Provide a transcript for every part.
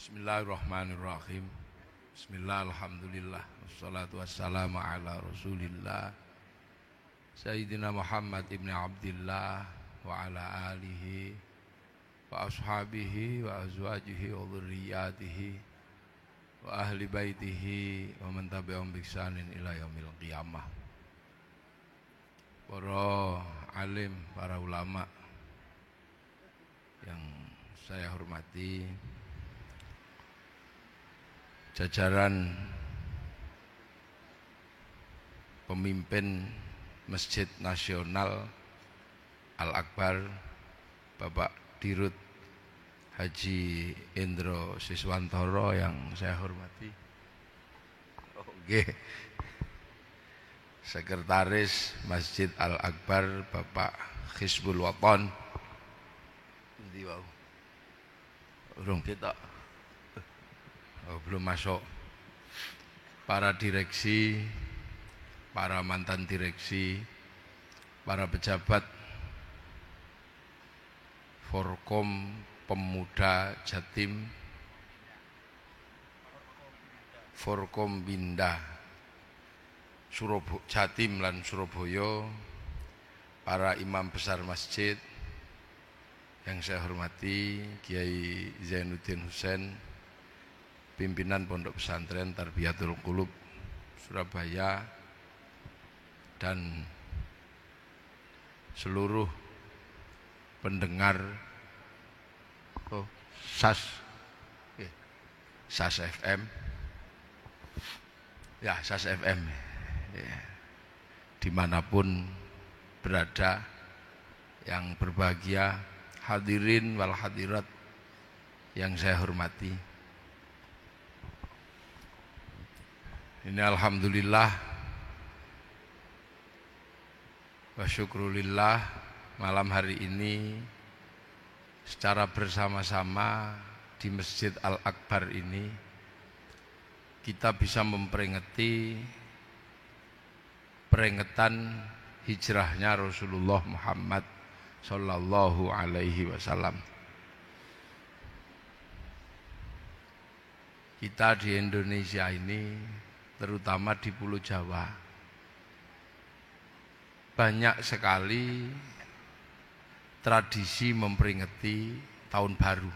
Bismillahirrahmanirrahim. Bismillah, alhamdulillah, wassalatu wassalamu ala rasulillah Sayyidina Muhammad ibn Abdillah wa ala alihi wa ashabihi wa azwajihi wa dhurriyyatihi wa ahli baitihi wa man tabi'ahum bi ihsanin ila yaumil qiyamah. Para alim, para ulama yang saya hormati, jajaran pemimpin Masjid Nasional Al-Akbar, Bapak Dirut Haji Indro Siswantoro yang saya hormati. Oke. Sekretaris Masjid Al-Akbar Bapak Hizbul Waton. Endi wau? Urung ketok. Oh, belum masuk. Para direksi, para mantan direksi, para pejabat Forkom Pemuda Jatim, Forkom Binda Jatim lan Surabaya, para imam besar masjid yang saya hormati, Kiai Zainuddin Husain, pimpinan Pondok Pesantren Tarbiyatul Qulub Surabaya, dan seluruh pendengar SAS FM, ya SAS FM, ya, dimanapun berada, yang berbahagia, hadirin wal hadirat yang saya hormati. Ini alhamdulillah wa syukrulillah, malam hari ini secara bersama-sama di Masjid Al-Akbar ini kita bisa memperingati peringatan hijrahnya Rasulullah Muhammad sallallahu alaihi wasallam. Kita di Indonesia ini, terutama di Pulau Jawa, banyak sekali tradisi memperingati tahun baru.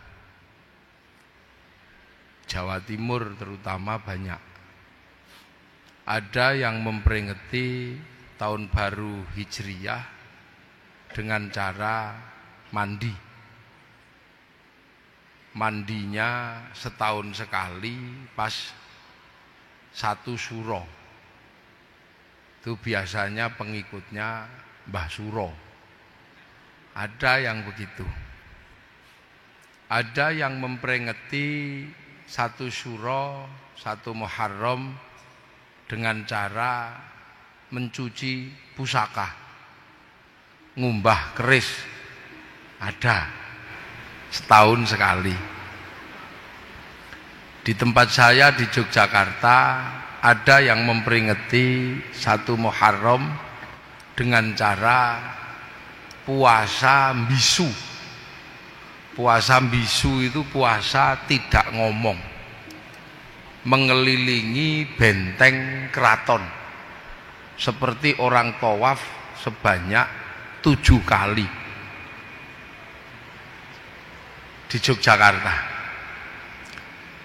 Jawa Timur terutama banyak. Ada yang memperingati tahun baru Hijriyah dengan cara mandi. Mandinya setahun sekali pas satu suro. Itu biasanya pengikutnya Mbah Suro. Ada yang begitu. Ada yang memperingati satu suro, satu Muharram dengan cara mencuci pusaka, ngumbah keris. Ada setahun sekali. Di tempat saya di Yogyakarta ada yang memperingati satu Muharram dengan cara puasa bisu. Puasa bisu itu puasa tidak ngomong, mengelilingi benteng keraton seperti orang tawaf sebanyak 7 kali di Yogyakarta.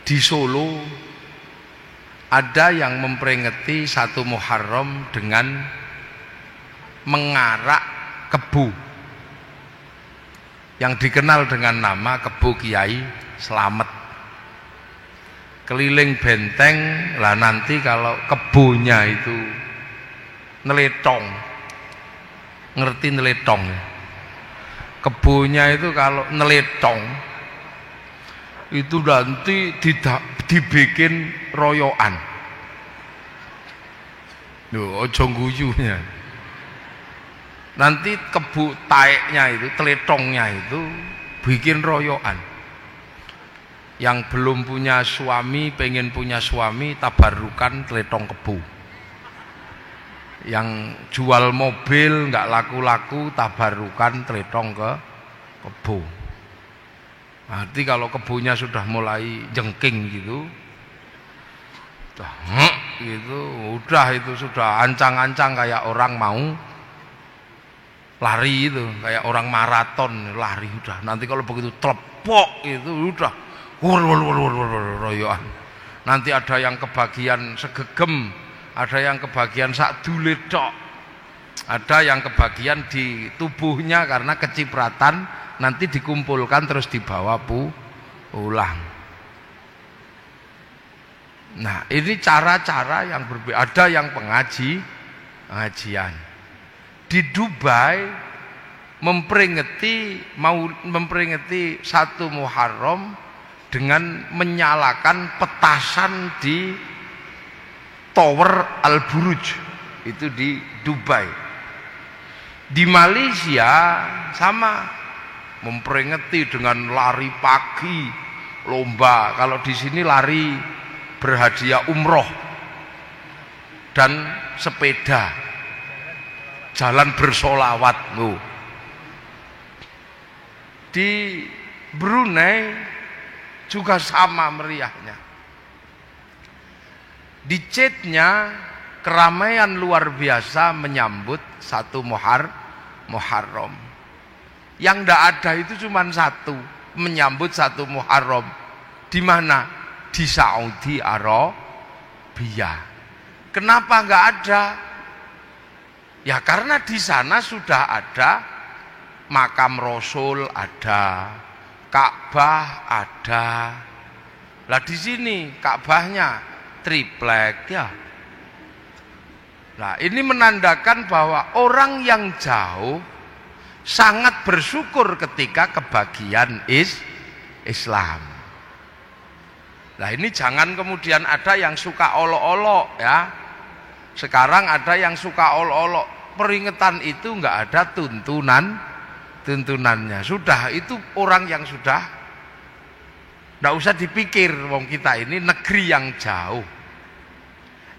Di Solo ada yang memperingati satu Muharram dengan mengarak kebu yang dikenal dengan nama Kebu Kiai Slamet. Keliling benteng lah, nanti kalau kebunya itu neletong, ngerti neletong? Kebunya itu kalau neletong itu nanti dibikin royoan. Loh, ojo guyunya. Nanti kebu taeknya itu, teletongnya itu bikin royoan. Yang belum punya suami, pengen punya suami, tabarukan teletong kebu. Yang jual mobil nggak laku-laku, tabarukan teletong ke kebu. Nanti kalau kebunnya sudah mulai jengking gitu, udah itu sudah ancang-ancang kayak orang mau lari itu, kayak orang maraton lari udah. Nanti kalau begitu telepok itu udah royoan. Nanti ada yang kebagian segegem, ada yang kebagian sak dulit tok, ada yang kebagian di tubuhnya karena kecipratan, nanti dikumpulkan terus dibawa pulang. Nah, ini cara-cara yang berbeda. Ada yang pengajian. Di Dubai memperingati 1 Muharram dengan menyalakan petasan di Tower Al Buruj, itu di Dubai. Di Malaysia sama, memperingati dengan lari pagi, lomba. Kalau di sini lari berhadiah umroh dan sepeda, jalan bersolawat. Di Brunei juga sama meriahnya. Di Jeddah keramaian luar biasa menyambut 1 Muharram. Yang tidak ada itu cuma satu, menyambut 1 Muharram. Di mana? Di Saudi Arabia. Kenapa nggak ada? Ya karena di sana sudah ada makam Rasul, ada Ka'bah, ada. Lah di sini Ka'bahnya triplek ya. Nah, ini menandakan bahwa orang yang jauh sangat bersyukur ketika kebagian Islam. Nah, ini jangan kemudian ada yang suka olok-olok ya. Sekarang ada yang suka olok-olok. Peringatan itu enggak ada tuntunannya. Sudah, itu orang yang sudah enggak usah dipikir, wong kita ini negeri yang jauh.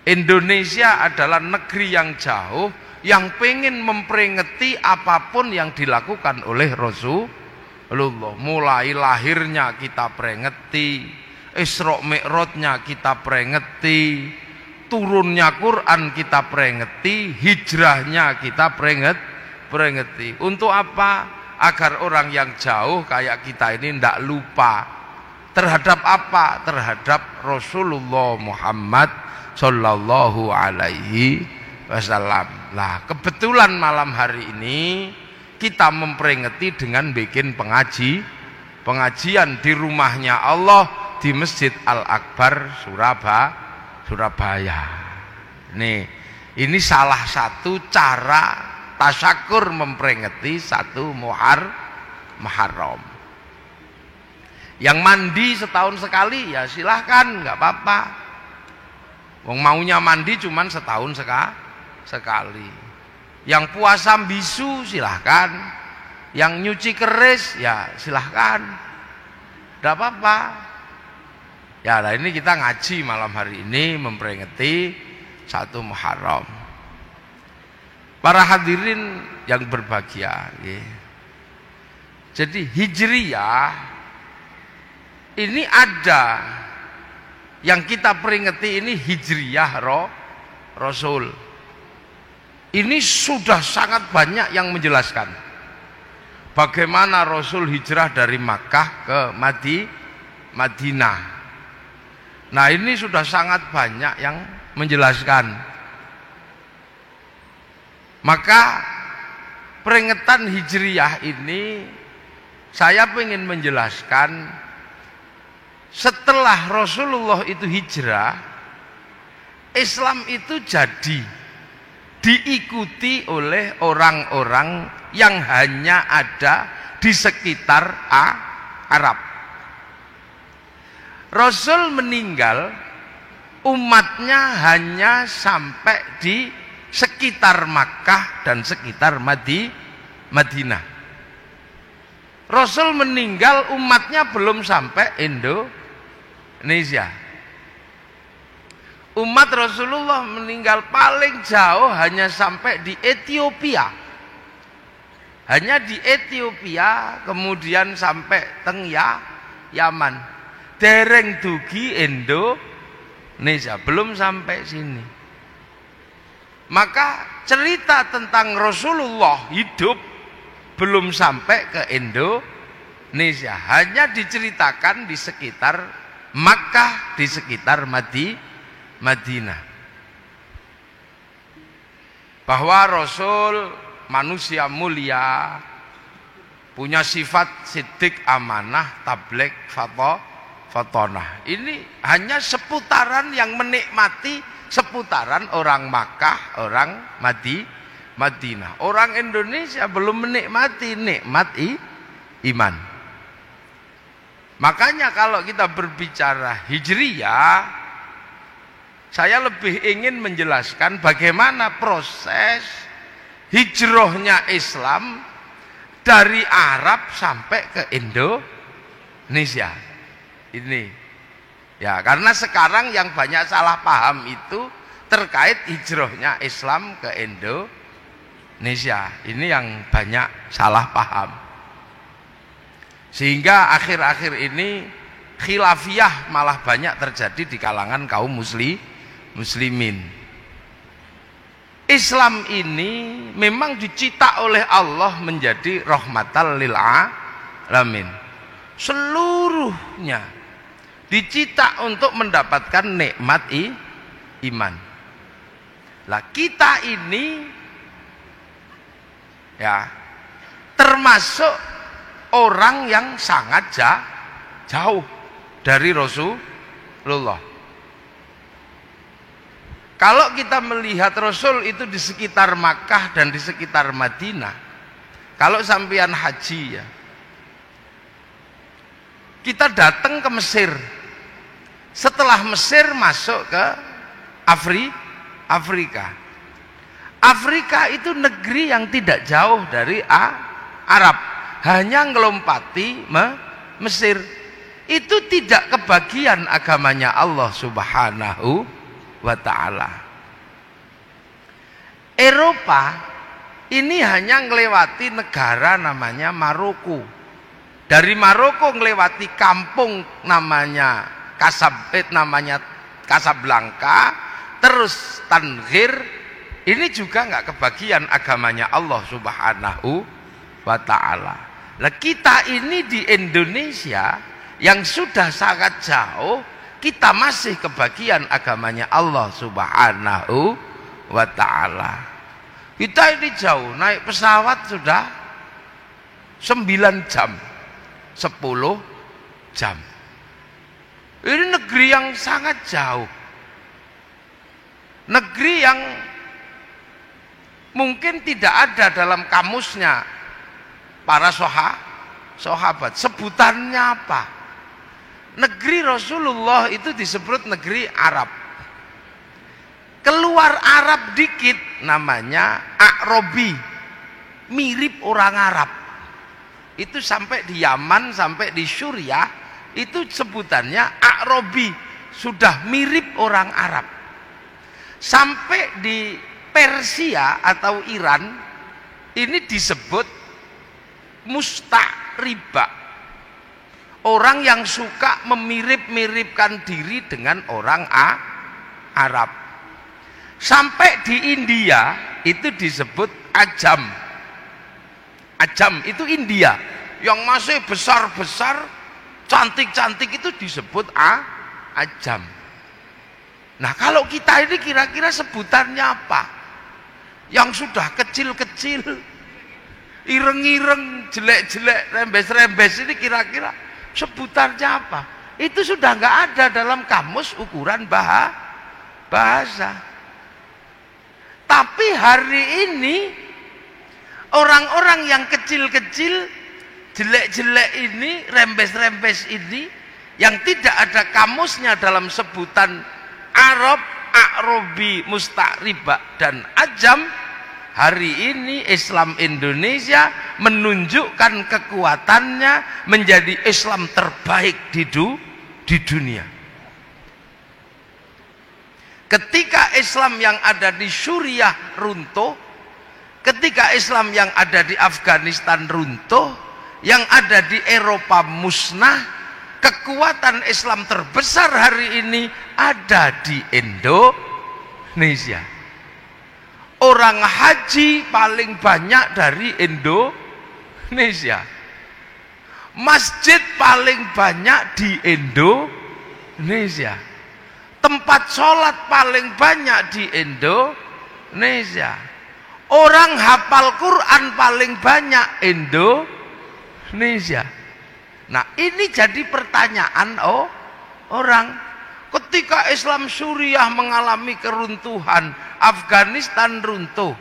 Indonesia adalah negeri yang jauh yang pengen memperingati apapun yang dilakukan oleh Rasulullah. Mulai lahirnya kita peringati, Isra Mi'rajnya kita peringati, turunnya Quran kita peringati, hijrahnya kita peringati. Untuk apa? Agar orang yang jauh kayak kita ini tidak lupa terhadap apa? Terhadap Rasulullah Muhammad Sallallahu Alaihi Wasallam. Nah, kebetulan malam hari ini kita memperingati dengan bikin pengajian di rumahnya Allah, di Masjid Al-Akbar Surabaya. Nih, ini salah satu cara tasyakur memperingati 1 Muharram. Yang mandi setahun sekali ya silahkan, nggak apa-apa. Wong maunya mandi cuman setahun sekali. Yang puasa bisu silahkan, yang nyuci keris ya silahkan, nggak apa-apa. Ya, nah ini kita ngaji malam hari ini memperingati 1 Muharram. Para hadirin yang berbahagia, ya. Jadi Hijriyah ini ada yang kita peringati ini Hijriyah Rasul. Ini sudah sangat banyak yang menjelaskan bagaimana Rasul hijrah dari Makkah ke Madinah. Nah, ini sudah sangat banyak yang menjelaskan. Maka peringatan Hijriyah ini saya ingin menjelaskan, setelah Rasulullah itu hijrah, Islam itu jadi diikuti oleh orang-orang yang hanya ada di sekitar Arab. Rasul meninggal, umatnya hanya sampai di sekitar Makkah dan sekitar Madinah. Rasul meninggal, umatnya belum sampai Indonesia. Umat Rasulullah meninggal paling jauh hanya sampai di Ethiopia. Hanya di Ethiopia, kemudian sampai Yaman. Dereng dugi Indonesia, belum sampai sini. Maka cerita tentang Rasulullah hidup belum sampai ke Indonesia, hanya diceritakan di sekitar Makkah, di sekitar Madinah. Bahwa Rasul manusia mulia, punya sifat siddiq, amanah, tabligh, fatonah. Ini hanya seputaran yang menikmati seputaran orang Makkah, orang Madinah. Orang Indonesia belum menikmati nikmat iman. Makanya kalau kita berbicara hijriyah, saya lebih ingin menjelaskan bagaimana proses hijrahnya Islam dari Arab sampai ke Indonesia. Ini ya, karena sekarang yang banyak salah paham itu terkait hijrahnya Islam ke Indonesia. Ini yang banyak salah paham. Sehingga akhir-akhir ini khilafiyah malah banyak terjadi di kalangan kaum muslimin. Islam ini memang dicipta oleh Allah menjadi rahmatan lil alamin. Seluruhnya dicipta untuk mendapatkan nikmat iman. Lah kita ini ya termasuk orang yang sangat jauh dari Rasulullah. Kalau kita melihat Rasul itu di sekitar Makkah dan di sekitar Madinah, kalau sampean haji ya, kita datang ke Mesir. Setelah Mesir masuk ke Afrika. Afrika itu negeri yang tidak jauh dari Arab, hanya ngelompati Mesir. Itu tidak kebagian agamanya Allah Subhanahu wa ta'ala. Eropa ini hanya ngelewati negara namanya Maroko. Dari Maroko ngelewati kampung namanya Casablanca, terus Tangier. Ini juga nggak kebagian agamanya Allah Subhanahu wa ta'ala. Lah kita ini di Indonesia yang sudah sangat jauh, kita masih kebagian agamanya Allah Subhanahu wa ta'ala. Kita ini jauh, naik pesawat sudah 9 jam, 10 jam. Ini negeri yang sangat jauh, negeri yang mungkin tidak ada dalam kamusnya para sahabat. Sebutannya apa? Negeri Rasulullah itu disebut negeri Arab. Keluar Arab dikit namanya A'robi, mirip orang Arab. Itu sampai di Yaman, sampai di Suriah, itu sebutannya A'robi, sudah mirip orang Arab. Sampai di Persia atau Iran, ini disebut musta'riba, orang yang suka memirip-miripkan diri dengan orang Arab. Sampai di India itu disebut ajam. Ajam itu India, yang masih besar-besar, cantik-cantik, itu disebut ajam. Nah kalau kita ini kira-kira sebutannya apa? Yang sudah kecil-kecil, ireng-ireng, jelek-jelek, rembes-rembes, ini kira-kira sebutannya apa? Itu sudah nggak ada dalam kamus ukuran bahasa. Tapi hari ini orang-orang yang kecil-kecil, jelek-jelek ini, rembes-rembes ini, yang tidak ada kamusnya dalam sebutan Arab, A'robi, Musta'riba, dan Ajam, hari ini Islam Indonesia menunjukkan kekuatannya menjadi Islam terbaik di dunia. Ketika Islam yang ada di Suriah runtuh, ketika Islam yang ada di Afghanistan runtuh, yang ada di Eropa musnah, kekuatan Islam terbesar hari ini ada di Indonesia. Orang haji paling banyak dari Indonesia. Masjid paling banyak di Indonesia. Tempat sholat paling banyak di Indonesia. Orang hafal Quran paling banyak Indonesia. Nah, ini jadi pertanyaan orang. Ketika Islam Suriah mengalami keruntuhan, Afghanistan runtuh,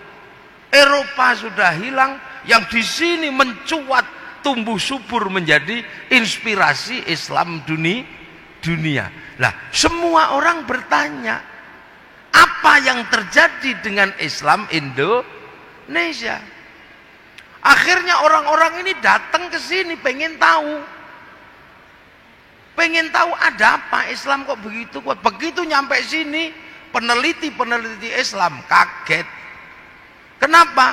Eropa sudah hilang, yang di sini mencuat tumbuh subur menjadi inspirasi Islam dunia. Lah, semua orang bertanya, apa yang terjadi dengan Islam Indonesia? Akhirnya orang-orang ini datang ke sini pengen tahu ada apa, Islam kok begitu kuat. Begitu nyampe sini, peneliti Islam kaget. Kenapa?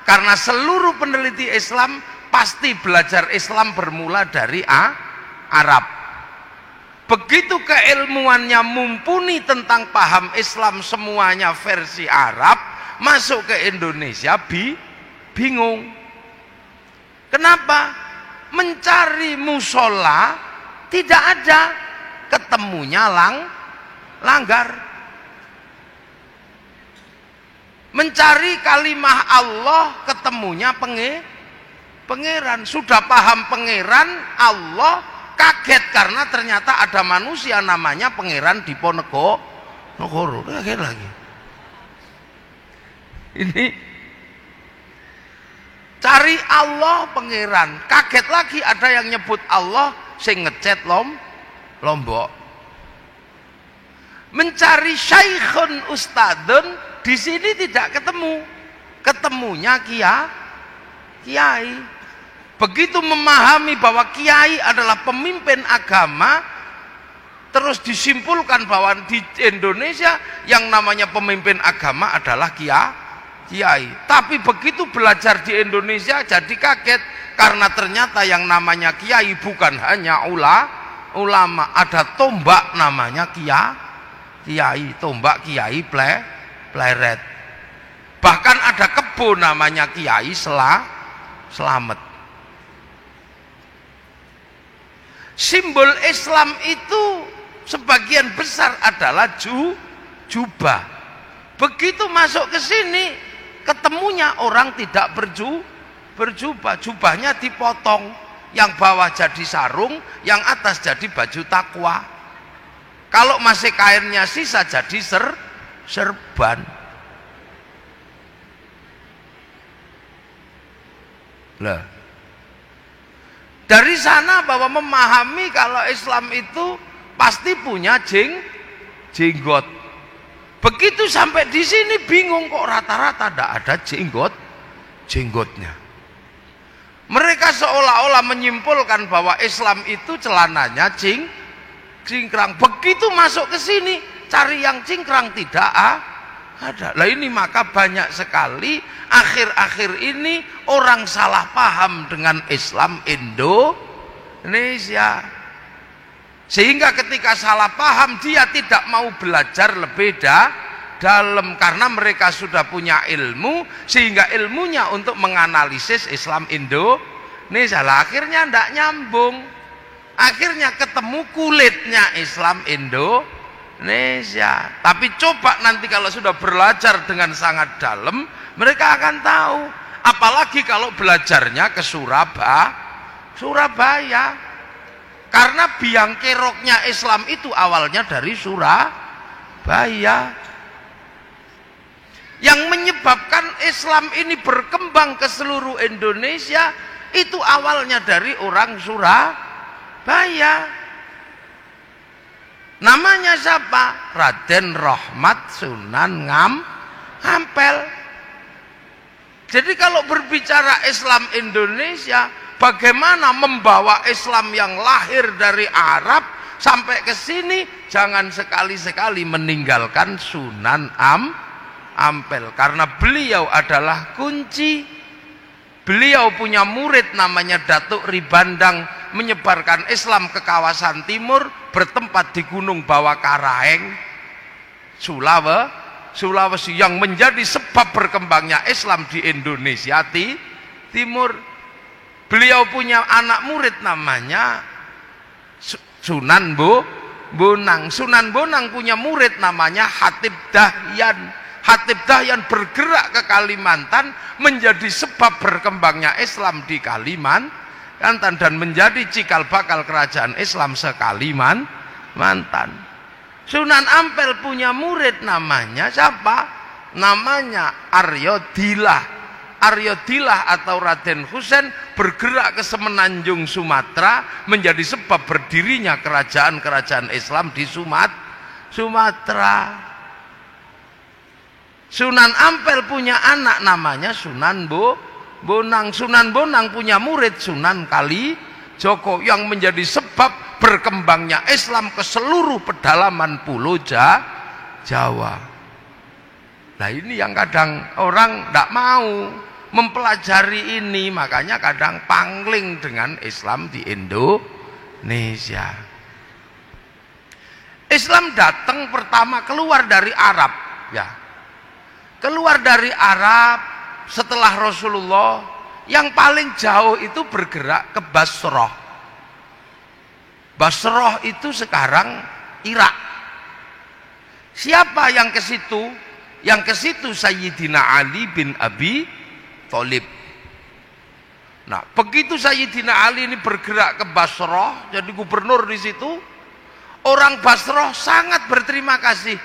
Karena seluruh peneliti Islam pasti belajar Islam bermula dari Arab. Begitu keilmuannya mumpuni tentang paham Islam semuanya versi Arab, masuk ke Indonesia bingung. Kenapa? Mencari musola tidak ada, ketemunya langgar. Mencari kalimah Allah, ketemunya pangeran. Sudah paham pangeran Allah, kaget karena ternyata ada manusia namanya pangeran Diponegoro. Kaget lagi. Ini cari Allah pangeran, kaget lagi ada yang nyebut Allah sing ngecet Lombok. Mencari syaikhun ustadun, di sini tidak ketemu, ketemunya kiai. Begitu memahami bahwa kiai adalah pemimpin agama, terus disimpulkan bahwa di Indonesia yang namanya pemimpin agama adalah kiai. Tapi begitu belajar di Indonesia jadi kaget, karena ternyata yang namanya kiai bukan hanya ulama, ada tombak namanya kiai, tombak kiai pleret. Bahkan ada kebun namanya Kiai Selamet. Simbol Islam itu sebagian besar adalah jubah. Begitu masuk ke sini, ketemunya orang tidak berjubah. Jubahnya dipotong, yang bawah jadi sarung, yang atas jadi baju takwa. Kalau masih kainnya sisa jadi serban. Lah, dari sana bahwa memahami kalau Islam itu pasti punya jenggot. Begitu sampai di sini bingung, kok rata-rata tidak ada jenggotnya. Mereka seolah-olah menyimpulkan bahwa Islam itu celananya cingkrang. Begitu masuk ke sini, cari yang cingkrang tidak ada. Lah ini maka banyak sekali akhir-akhir ini orang salah paham dengan Islam Indonesia. Sehingga ketika salah paham dia tidak mau belajar lebih dalam, karena mereka sudah punya ilmu, sehingga ilmunya untuk menganalisis Islam Indonesia. Lah akhirnya tidak nyambung. Akhirnya ketemu kulitnya Islam Indonesia. Tapi coba nanti kalau sudah belajar dengan sangat dalam, mereka akan tahu. Apalagi kalau belajarnya ke Surabaya. Karena biang keroknya Islam itu awalnya dari Surabaya. Yang menyebabkan Islam ini berkembang ke seluruh Indonesia itu awalnya dari orang Surabaya. Namanya siapa? Raden Rahmat Sunan Ampel. Jadi kalau berbicara Islam Indonesia, bagaimana membawa Islam yang lahir dari Arab sampai ke sini, jangan sekali-sekali meninggalkan Sunan Ampel, karena beliau adalah kunci. Beliau punya murid namanya Datuk Ribandang menyebarkan Islam ke kawasan timur, bertempat di Gunung Bawakaraeng, Sulawesi, yang menjadi sebab berkembangnya Islam di Indonesia Timur. Beliau punya anak murid namanya Sunan Bonang. Sunan Bonang punya murid namanya Hatib Dahyan. Hatib Dahyan bergerak ke Kalimantan, menjadi sebab berkembangnya Islam di Kalimantan dan menjadi cikal bakal kerajaan Islam se-Kalimantan. Sunan Ampel punya murid namanya siapa? Namanya Arya Dilah. Arya Dilah atau Raden Husein bergerak ke Semenanjung Sumatera, menjadi sebab berdirinya kerajaan-kerajaan Islam di Sumatera. Sunan Ampel punya anak namanya Sunan Bonang. Sunan Bonang punya murid Sunan Kalijogo, yang menjadi sebab berkembangnya Islam ke seluruh pedalaman pulau Jawa. Nah, ini yang kadang orang tidak mau mempelajari ini, makanya kadang pangling dengan Islam di Indonesia. Islam datang pertama keluar dari Arab, ya. Keluar dari Arab setelah Rasulullah, yang paling jauh itu bergerak ke Basrah. Basrah itu sekarang Irak. Siapa yang ke situ? Yang ke situ Sayyidina Ali bin Abi Thalib. Nah, begitu Sayyidina Ali ini bergerak ke Basrah, jadi gubernur di situ, orang Basrah sangat berterima kasih.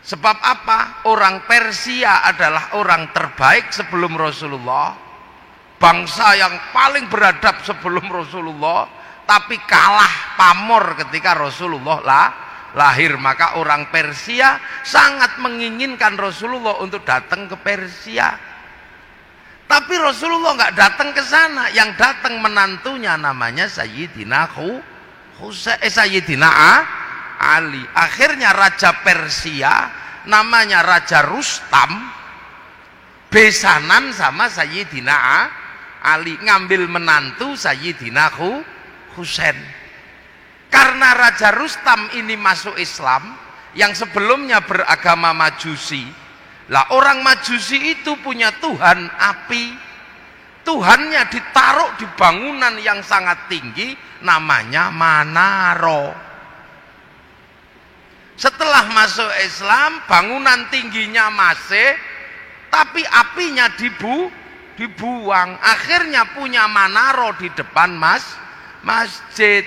Sebab apa? Orang Persia adalah orang terbaik sebelum Rasulullah, bangsa yang paling beradab sebelum Rasulullah, tapi kalah pamor ketika Rasulullah lahir. Maka orang Persia sangat menginginkan Rasulullah untuk datang ke Persia. Tapi Rasulullah nggak datang ke sana, yang datang menantunya namanya Sayyidina Sayyidina Ali. Akhirnya Raja Persia namanya Raja Rustam besanan sama Sayyidina Ali, ngambil menantu Sayyidina Husain. Karena Raja Rustam ini masuk Islam, yang sebelumnya beragama Majusi. Lah, orang Majusi itu punya Tuhan api. Tuhannya ditaruh di bangunan yang sangat tinggi, namanya Manaro. Setelah masuk Islam, bangunan tingginya masih, tapi apinya dibuang. Akhirnya punya Manaro di depan masjid.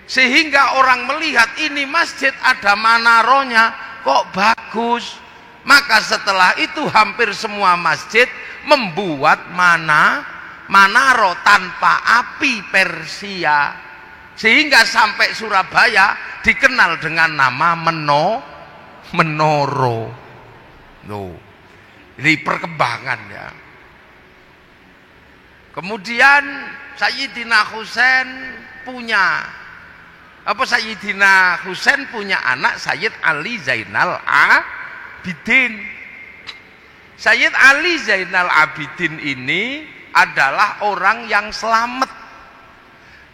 Sehingga orang melihat ini masjid ada manaronya, kok bagus. Maka setelah itu hampir semua masjid membuat manaro tanpa api Persia. Sehingga sampai Surabaya dikenal dengan nama menoro. Ini perkembangan, ya. Kemudian Sayyidina Husain punya Sayyidina Husain punya anak Sayyid Ali Zainal Abidin. Sayyid Ali Zainal Abidin ini adalah orang yang selamat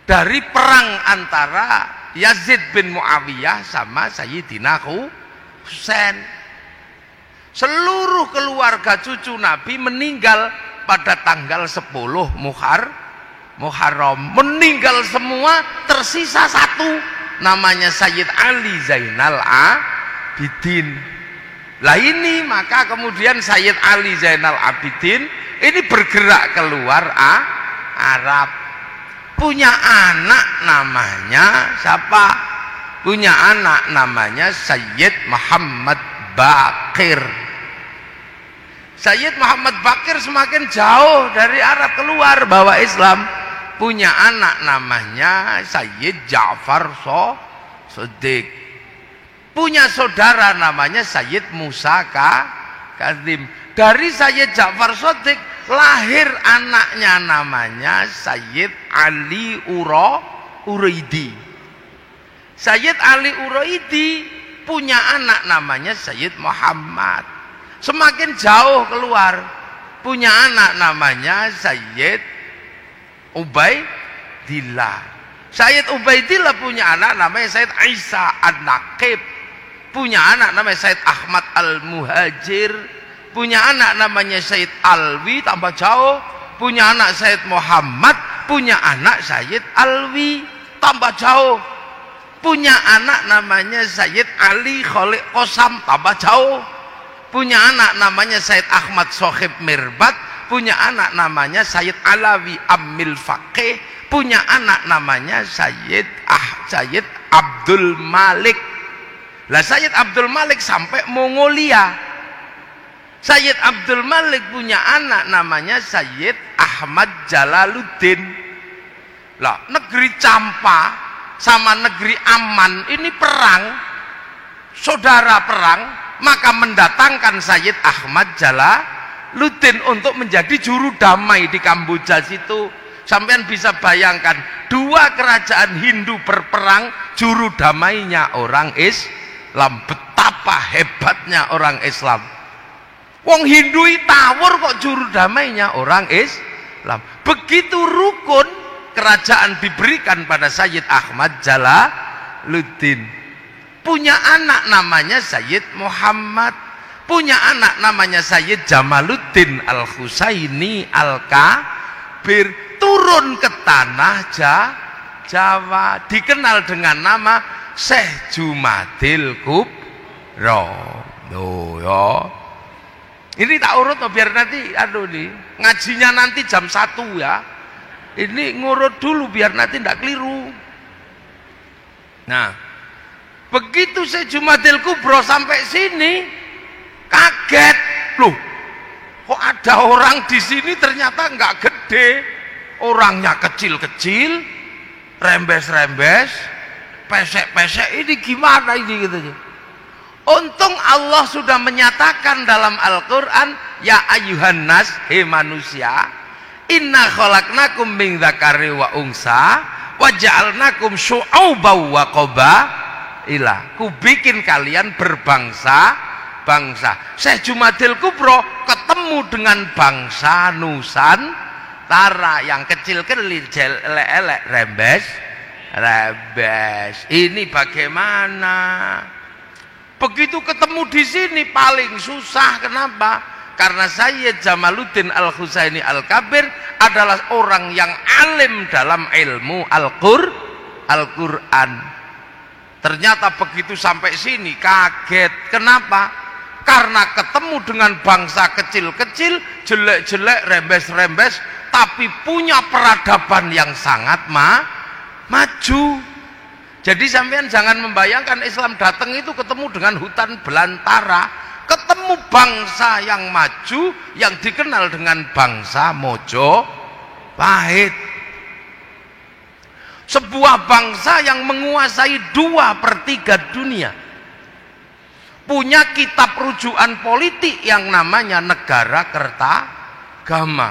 dari perang antara Yazid bin Muawiyah sama Sayyidina Husain. Seluruh keluarga cucu Nabi meninggal pada tanggal 10 Muharram. Meninggal semua, tersisa satu, namanya Sayyid Ali Zainal Abidin. Lah ini, maka kemudian Sayyid Ali Zainal Abidin ini bergerak keluar Arab. Punya anak namanya siapa? Punya anak namanya Sayyid Muhammad Baqir. Sayyid Muhammad Baqir semakin jauh dari Arab keluar bawa Islam. Punya anak namanya Sayyid Ja'far Shodiq. Punya saudara namanya Sayyid Musa Kazim. Dari Sayyid Ja'far Shodiq lahir anaknya namanya Sayyid Ali Uraidi. Sayyid Ali Uraidi punya anak namanya Sayyid Muhammad. Semakin jauh keluar, punya anak namanya Sayyid Ubaidillah. Sayyid Ubaidillah punya anak namanya Sayyid Isa An-Naqib, punya anak namanya Sayyid Ahmad Al-Muhajir, punya anak namanya Sayyid Alwi tambah jauh, punya anak Sayyid Muhammad, punya anak Sayyid Alwi tambah jauh, punya anak namanya Sayyid Ali Khalid Qosam tambah jauh, punya anak namanya Sayyid Ahmad Sohib Mirbat, punya anak namanya Sayyid Alawi Ammil Faqih, punya anak namanya Sayyid Abdul Malik. Lah Sayyid Abdul Malik sampai Mongolia. Sayyid Abdul Malik punya anak namanya Sayyid Ahmad Jalaluddin. Lah negeri Campa sama negeri Aman ini perang, saudara perang, maka mendatangkan Sayyid Ahmad Jalaluddin untuk menjadi juru damai di Kamboja situ. Sampean bisa bayangkan, dua kerajaan Hindu berperang, juru damainya orang Islam. Betapa hebatnya orang Islam. Wong Hindu tawur kok juru damainya orang Islam. Begitu rukun kerajaan diberikan pada Sayyid Ahmad Jalaluddin. Punya anak namanya Sayyid Muhammad, punya anak namanya Sayyid Jamaluddin Al-Husaini Al-Kabir, turun ke tanah Jawa, dikenal dengan nama Syekh Jumadil Kubro. Loh ya. Ini tak urut biar nanti nih, ngajinya nanti jam 1 ya. Ini ngurut dulu biar nanti tidak keliru. Nah, begitu Syekh Jumadil Kubro sampai sini kaget, loh kok ada orang di sini ternyata nggak gede, orangnya kecil-kecil, rembes-rembes, pesek-pesek, ini gimana ini gitu. Untung Allah sudah menyatakan dalam Al-Quran, ya ayuhan nas, hei manusia, inna khalaqnakum min dzakari wa unsa wa ja'alnakum syu'uban wa qabaila. Ku bikin kalian berbangsa-bangsa. Syekh Jumadil Kubro ketemu dengan bangsa Nusantara yang kecil-kecil, elek-elek, rembes. Ini bagaimana? Begitu ketemu di sini paling susah. Kenapa? Karena Sayyid Jamaluddin Al-Husaini Al-Kabir adalah orang yang alim dalam ilmu Al-Quran. Ternyata begitu sampai sini kaget. Kenapa? Karena ketemu dengan bangsa kecil-kecil, jelek-jelek, rembes-rembes, tapi punya peradaban yang sangat maju. Jadi sampean jangan membayangkan Islam datang itu ketemu dengan hutan belantara, ketemu bangsa yang maju yang dikenal dengan bangsa Mojopahit. Sebuah bangsa yang menguasai 2/3 dunia, punya kitab rujukan politik yang namanya Negara Kertagama,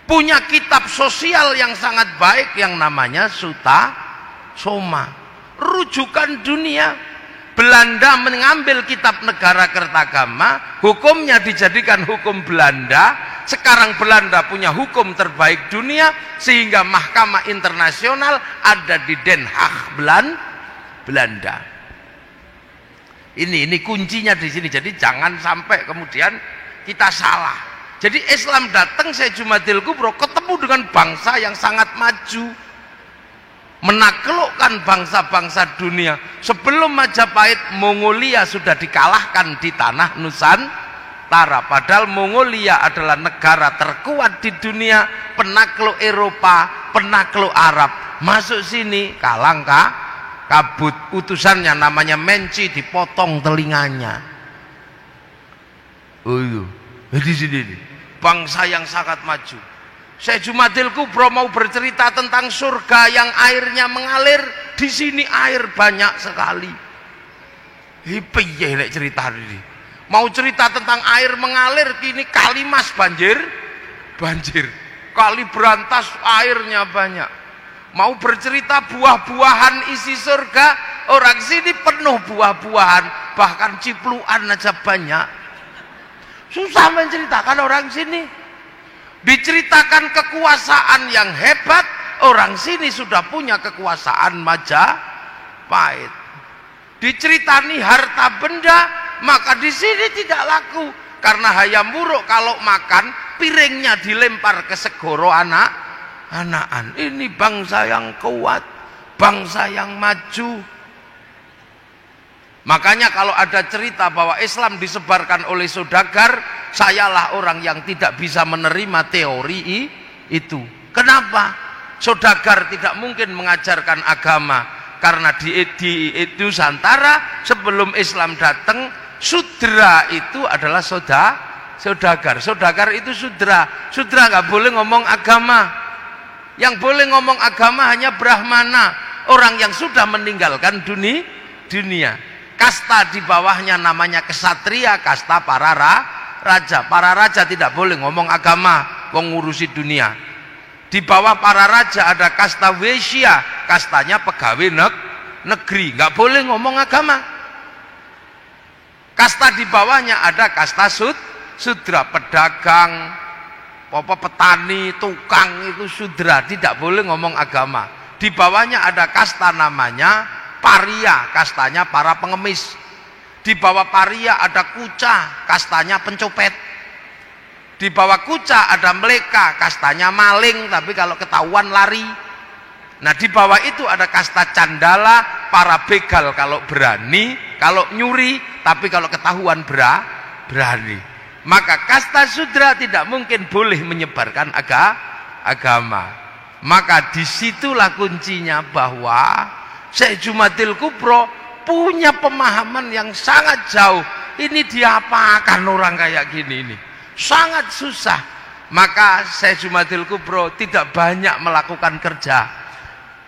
punya kitab sosial yang sangat baik yang namanya Soma, rujukan dunia. Belanda mengambil kitab Negara Kertagama, hukumnya dijadikan hukum Belanda. Sekarang Belanda punya hukum terbaik dunia, sehingga mahkamah internasional ada di Den Haag, Belanda. Ini kuncinya di sini. Jadi jangan sampai kemudian kita salah. Jadi Islam datang, Syekh Jumadil Kubro ketemu dengan bangsa yang sangat maju, menaklukkan bangsa-bangsa dunia. Sebelum Majapahit, Mongolia sudah dikalahkan di tanah Nusantara. Padahal Mongolia adalah negara terkuat di dunia, penakluk Eropa, penakluk Arab. Masuk sini kalah kabut. Utusannya namanya Menci, dipotong telinganya. Oh iya, di sini bangsa yang sangat maju. Syekh Jumadil Kubro mau bercerita tentang surga yang airnya mengalir. Di sini air banyak sekali. Piye nek cerita ini? Mau cerita tentang air mengalir, kini Kalimas banjir. Kali Berantas airnya banyak. Mau bercerita buah-buahan isi surga, orang sini penuh buah-buahan, bahkan cipluan aja banyak. Susah menceritakan orang sini. Diceritakan kekuasaan yang hebat, orang sini sudah punya kekuasaan Majapahit. Diceritani harta benda, maka di sini tidak laku. Karena hayam buruk kalau makan piringnya dilempar ke segoro anak-anakan. Ini bangsa yang kuat, bangsa yang maju. Makanya kalau ada cerita bahwa Islam disebarkan oleh saudagar, sayalah orang yang tidak bisa menerima teori itu. Kenapa? Saudagar tidak mungkin mengajarkan agama. Karena di Nusantara sebelum Islam datang, sudra itu adalah saudagar. Saudagar itu sudra. Sudra nggak boleh ngomong agama. Yang boleh ngomong agama hanya Brahmana, orang yang sudah meninggalkan dunia. Kasta di bawahnya namanya kesatria, kasta para raja. Para raja tidak boleh ngomong agama, ngurusi dunia. Di bawah para raja ada kasta Waisya, kastanya pegawai negeri, nggak boleh ngomong agama. Kasta di bawahnya ada kasta sudra, pedagang, petani, tukang, itu sudra, tidak boleh ngomong agama. Di bawahnya ada kasta namanya paria, kastanya para pengemis. Di bawah paria ada kuca, kastanya pencopet. Di bawah kuca ada meleka, kastanya maling, tapi kalau ketahuan lari. Nah, di bawah itu ada kasta candala, para begal kalau berani, kalau nyuri, tapi kalau ketahuan berani. Maka kasta sudra tidak mungkin boleh menyebarkan agama. Maka disitulah kuncinya bahwa Syekh Jumadil Kubro punya pemahaman yang sangat jauh. Ini diapakan orang kayak gini ini? Sangat susah. Maka Syekh Jumadil Kubro tidak banyak melakukan kerja,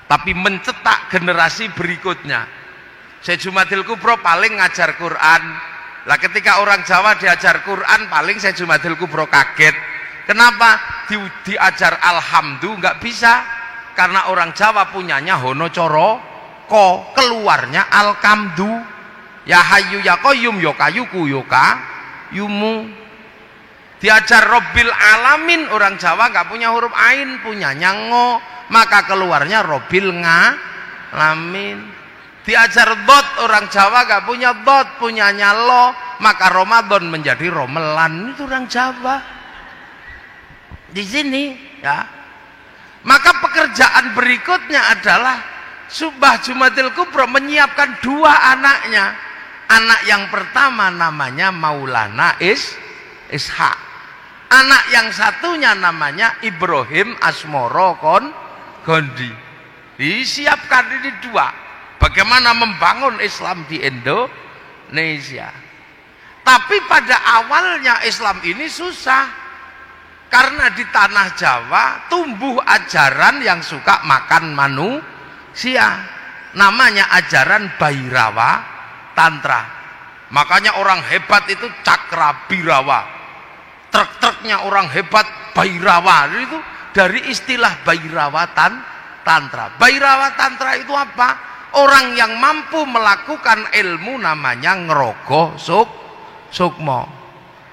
tapi mencetak generasi berikutnya. Syekh Jumadil Kubro paling ngajar Quran. Lah ketika orang Jawa diajar Quran, paling Syekh Jumadil Kubro kaget. Kenapa? Diajar Alhamdu nggak bisa. Karena orang Jawa punyanya Hono Coro ko, keluarnya Alkamdu. Ya Hayyu ya Qayyum ya Kayuku ya Kayumu. Diajar Robbil Alamin, orang Jawa nggak punya huruf ain, punyanya ngo, maka keluarnya Robbil Ngalamin. Diajar dot, orang Jawa nggak punya dot, punyanya lo, maka Ramadan menjadi Romelan. Itu orang Jawa di sini ya. Maka pekerjaan berikutnya adalah Subah Jumadil Kubro menyiapkan dua anaknya. Anak yang pertama namanya Maulana Ishaq. Anak yang satunya namanya Ibrahim Asmoro Gondi. Disiapkan ini dua. Bagaimana membangun Islam di Indonesia. Tapi pada awalnya Islam ini susah. Karena di tanah Jawa tumbuh ajaran yang suka makan manusia. Namanya ajaran Bhairawa Tantra. Makanya orang hebat itu Cakra Birawa. Truk-truknya orang hebat Bhairawa, itu dari istilah Bhairawa Tantra. Bhairawa Tantra itu apa? Orang yang mampu melakukan ilmu namanya ngerogoh sukmo.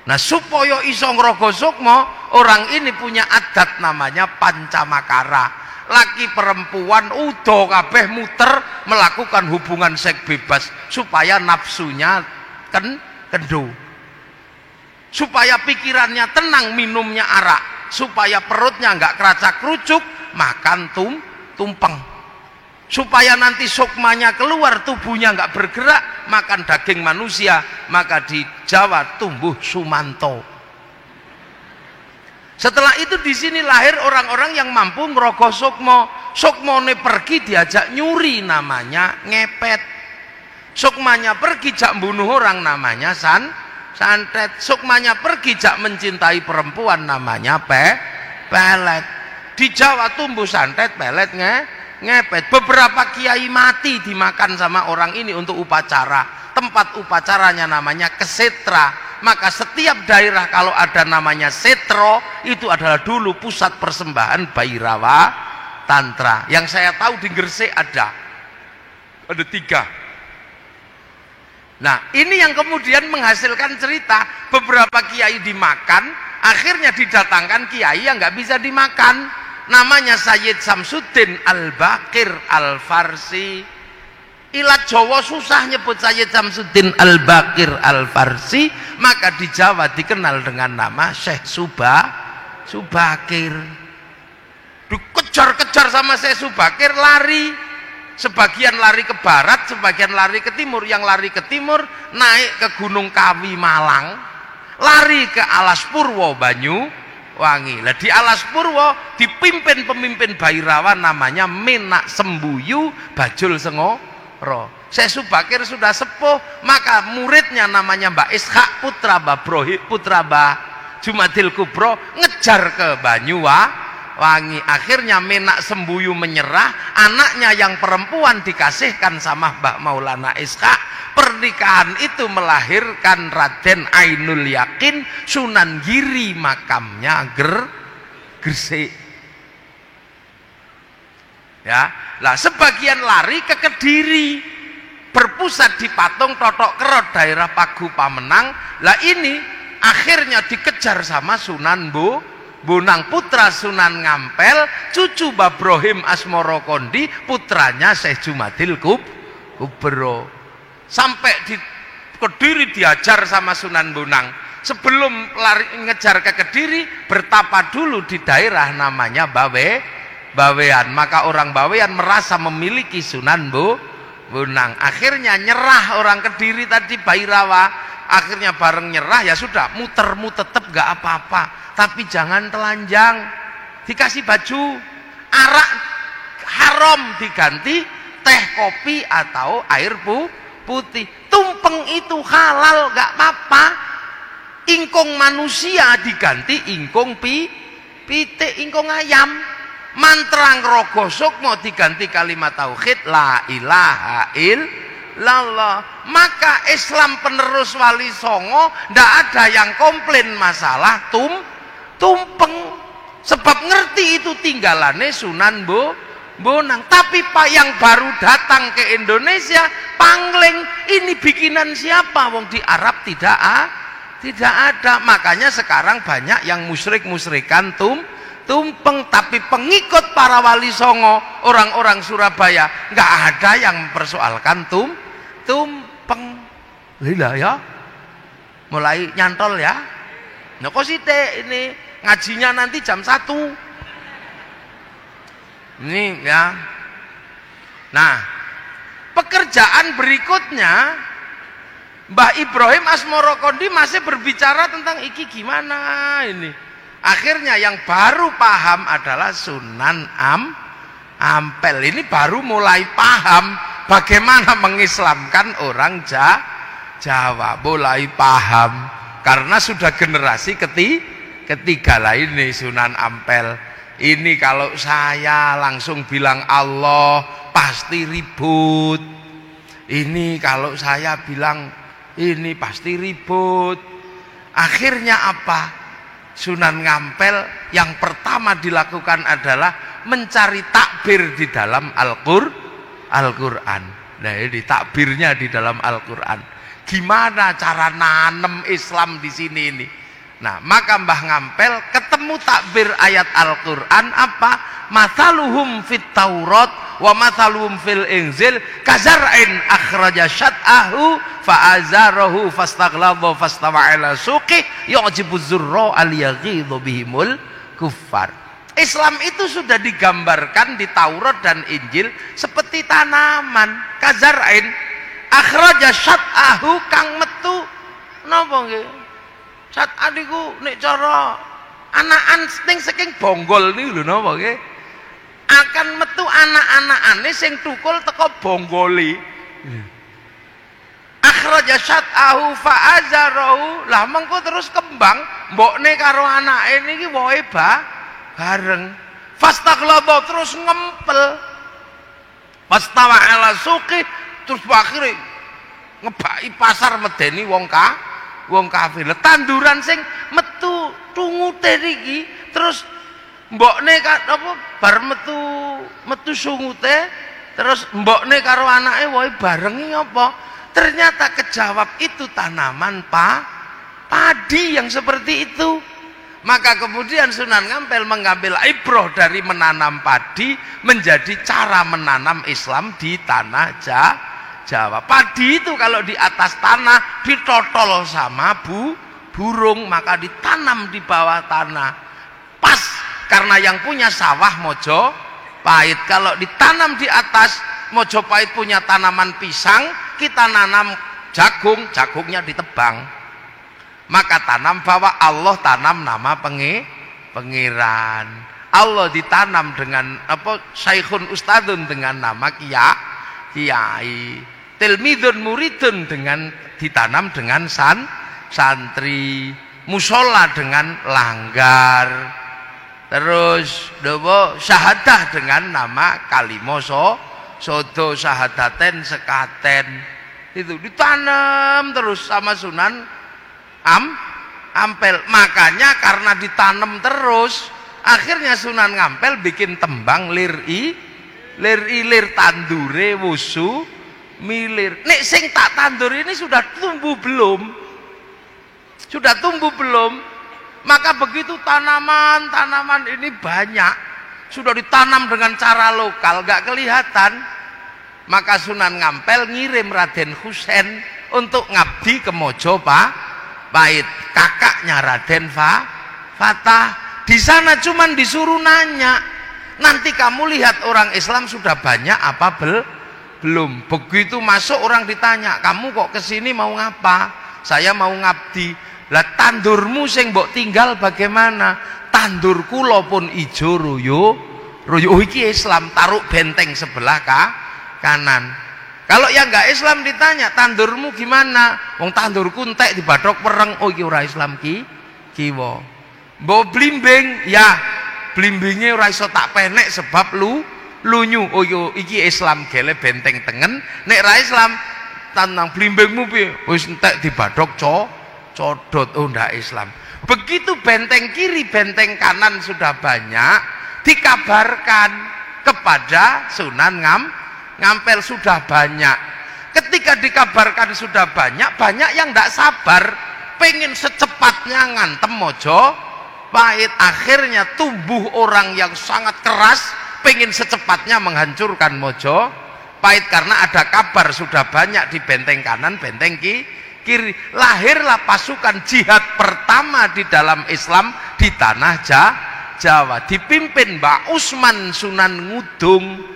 Nah, supaya iso ngerogoh sukmo, orang ini punya adat namanya pancamakara. Laki perempuan udo kabeh muter melakukan hubungan seks bebas supaya nafsunya kendu. Supaya pikirannya tenang minumnya arak, supaya perutnya nggak keracak kerucuk makan tumpeng, supaya nanti sukmanya keluar tubuhnya nggak bergerak makan daging manusia. Maka di Jawa tumbuh Sumanto. Setelah itu di sini lahir orang-orang yang mampu ngerogoh sukmo. Sukmone pergi diajak nyuri namanya ngepet. Sukmanya pergi jak bunuh orang namanya santet. Sukmanya pergi jak mencintai perempuan namanya pelet. Di Jawa tumbuh santet, pelet, ngepet. Beberapa kiai mati dimakan sama orang ini untuk upacara. Tempat upacaranya namanya kesetra. Maka setiap daerah kalau ada namanya setro, itu adalah dulu pusat persembahan Bhairawa Tantra. Yang saya tahu di Gresik ada 3. Nah, ini yang kemudian menghasilkan cerita. Beberapa kiai dimakan, akhirnya didatangkan kiai yang nggak bisa dimakan. namanya Sayyid Samsuddin Al-Baqir Al-Farsi. Ilat Jawa susah nyebut Sayyid Samsuddin Al-Baqir Al-Farsi, maka di Jawa dikenal dengan nama Syekh Subakir. Dikejar-kejar sama Syekh Subakir, lari. Sebagian lari ke barat, sebagian lari ke timur. Yang lari ke timur naik ke Gunung Kawi Malang, lari ke Alas Purwo Banyuwangi. Lah di Alas Purwo dipimpin pemimpin Bhairawa namanya Menak Sembuyu Bajul Sengoro. Syekh Subakir sudah sepuh, maka muridnya namanya Mbak Ishak putra Mbah Jumadil Kubro ngejar ke Banyuwangi. Akhirnya Menak Sembuyu menyerah, anaknya yang perempuan dikasihkan sama Mbak Maulana Ishak. Pernikahan itu melahirkan Raden Ainul Yakin Sunan Giri, makamnya Gresik. Ya, lah sebagian lari ke Kediri, berpusat di Patung Totok Kerot daerah Pagu Pamenang. Lah ini akhirnya dikejar sama Sunan Bonang putra Sunan Ngampel, cucu Babrohim Asmoro Kondi, putranya Syekh Jumadil Kubro. Sampai di Kediri diajar sama Sunan Bonang. Sebelum lari ngejar ke Kediri, bertapa dulu di daerah namanya Bawean. Maka orang Bawean merasa memiliki Sunan Bonang. Akhirnya nyerah orang Kediri tadi, Bhairawa. Akhirnya bareng nyerah, ya sudah, muter-mu tetep gak apa-apa, tapi jangan telanjang, dikasih baju arak haram, diganti teh kopi atau air putih. Tumpeng itu halal gak apa-apa. Ingkung manusia diganti ingkung pitik, ingkung ayam. Mantra ngrogo sukmo diganti kalimat tauhid la ilaha illallah. Maka Islam penerus Wali Songo ndak ada yang komplain masalah tumpeng, sebab ngerti itu tinggalannya Sunan Bonang. Tapi Pak yang baru datang ke Indonesia pangling, ini bikinan siapa? Wong di Arab tidak ada. Makanya sekarang banyak yang musyrikan tumpeng. Tapi pengikut para Wali Songo, orang-orang Surabaya, nggak ada yang mempersoalkan tumpeng. Lila ya, mulai nyantol ya. Nah kok sithik ini ngajinya nanti jam 1 ini ya. Nah, pekerjaan berikutnya Mbah Ibrahim Asmoro Kondi masih berbicara tentang iki gimana ini. Akhirnya yang baru paham adalah Sunan Ampel. Ini baru mulai paham bagaimana mengislamkan orang Jawa. Mulai paham karena sudah generasi ketiga lah ini Sunan Ampel. Ini kalau saya langsung bilang Allah pasti ribut. Ini kalau saya bilang ini pasti ribut. Akhirnya apa? Sunan Ngampel yang pertama dilakukan adalah mencari takbir di dalam Al-Quran. Nah ini takbirnya di dalam Al-Quran. Gimana cara nanem Islam di sini ini? Nah maka Mbah Ngampel ketemu takbir ayat Al-Quran apa? Mathaluhum fit Taurat wa mathaluhum fil Injil kazar'in akhraja syat'ahu fa'azarahu fastaghlaba fastawa ala suqih yu'jibu zurra al-yaghidhu bihimul kuffar. Islam itu sudah digambarkan di Taurat dan Injil seperti tanaman. Kazar'in akhraja syat'ahu kang metu napa nggih? Syat'ah niku nek cara anakan sing saking bonggol niku lho napa nggih? Akan metu anak-anakane sing tukul teko bonggoli. Akhraja syat'ahu fa'azarahu. Lah mengko terus kembang mbokne karo anake niki wohe bareng. Fastaghlaba terus ngempel. Pastawa ala suqi terus akhire ngebaki pasar medeni wong kafir. Tanduran sing metu tungute niki terus mbokne apa bar metu sungute terus mbokne karo anake wohe bareng apa? Ternyata kejawab itu tanaman padi yang seperti itu. Maka kemudian Sunan Ngampel mengambil ibrah dari menanam padi menjadi cara menanam Islam di tanah Jawa. Padi itu kalau di atas tanah ditotol sama burung, maka ditanam di bawah tanah. Pas karena yang punya sawah Mojopahit. Kalau ditanam di atas, Mojopahit punya tanaman pisang, kita nanam jagung, jagungnya ditebang. Maka tanam bahwa Allah tanam nama pengiran. Allah ditanam dengan Syekhun Ustadun dengan nama kiai. Tilmidun muridun dengan ditanam dengan santri. Musola dengan langgar. Terus syahadah dengan nama kalimoso sodo syahadaten sekaten. Itu ditanam terus sama Sunan Ampel. Makanya karena ditanam terus, akhirnya Sunan Ngampel bikin tembang lir tandure wusu milir. Nek sing tak tandur ini sudah tumbuh belum? Sudah tumbuh belum? Maka begitu tanaman ini banyak, sudah ditanam dengan cara lokal, gak kelihatan. Maka Sunan Ngampel ngirim Raden Husein untuk ngabdi ke Mojopahit. Kakaknya Raden Fatah. Di sana cuman disuruh nanya, nanti kamu lihat orang Islam sudah banyak apa belum. Begitu masuk orang ditanya, kamu kok kesini mau ngapa? Saya mau ngabdi. Lah tandurmu sing mbok tinggal bagaimana? Tandur kula pun ijo royo. Oh iki Islam, taruh benteng sebelah kanan. Kalau yang nggak Islam ditanya, tandurmu gimana? Wong tandurku entek di badok pereng. Oh iki ora Islam kiwa. Mbok blimbing, ya blimbinge ora iso tak penek sebab lunyu. Oh iki Islam gele benteng tengen. Nek ra Islam tanang blimbingmu piye? Wis entek di badok codot. Oh ndak Islam. Begitu benteng kiri, benteng kanan sudah banyak, dikabarkan kepada Sunan Ngampel sudah banyak. Ketika dikabarkan sudah banyak yang tidak sabar, pengen secepatnya ngantem Mojopahit. Akhirnya tumbuh orang yang sangat keras, pengen secepatnya menghancurkan Mojopahit karena ada kabar sudah banyak di benteng kanan, benteng kiri. Lahirlah pasukan jihad pertama di dalam Islam di tanah Jawa, dipimpin Mbak Usman Sunan Ngudung.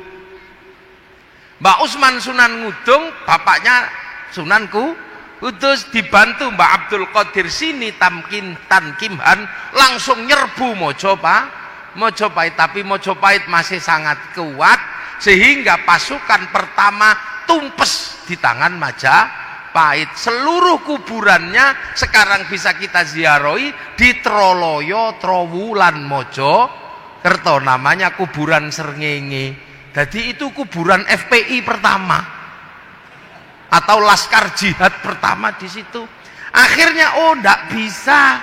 Mbak Usman Sunan Ngudung, bapaknya Sunan Kudus, dibantu Mbak Abdul Qadir Sini Tankimhan, langsung nyerbu Mojopahit. Tapi Mojopahit masih sangat kuat, sehingga pasukan pertama tumpes di tangan Majapahit. Seluruh kuburannya sekarang bisa kita ziarahi di Troloyo, Trowulan, Mojokerto, namanya kuburan Srengenge. Jadi itu kuburan FPI pertama atau Laskar Jihad pertama di situ. Akhirnya ndak bisa,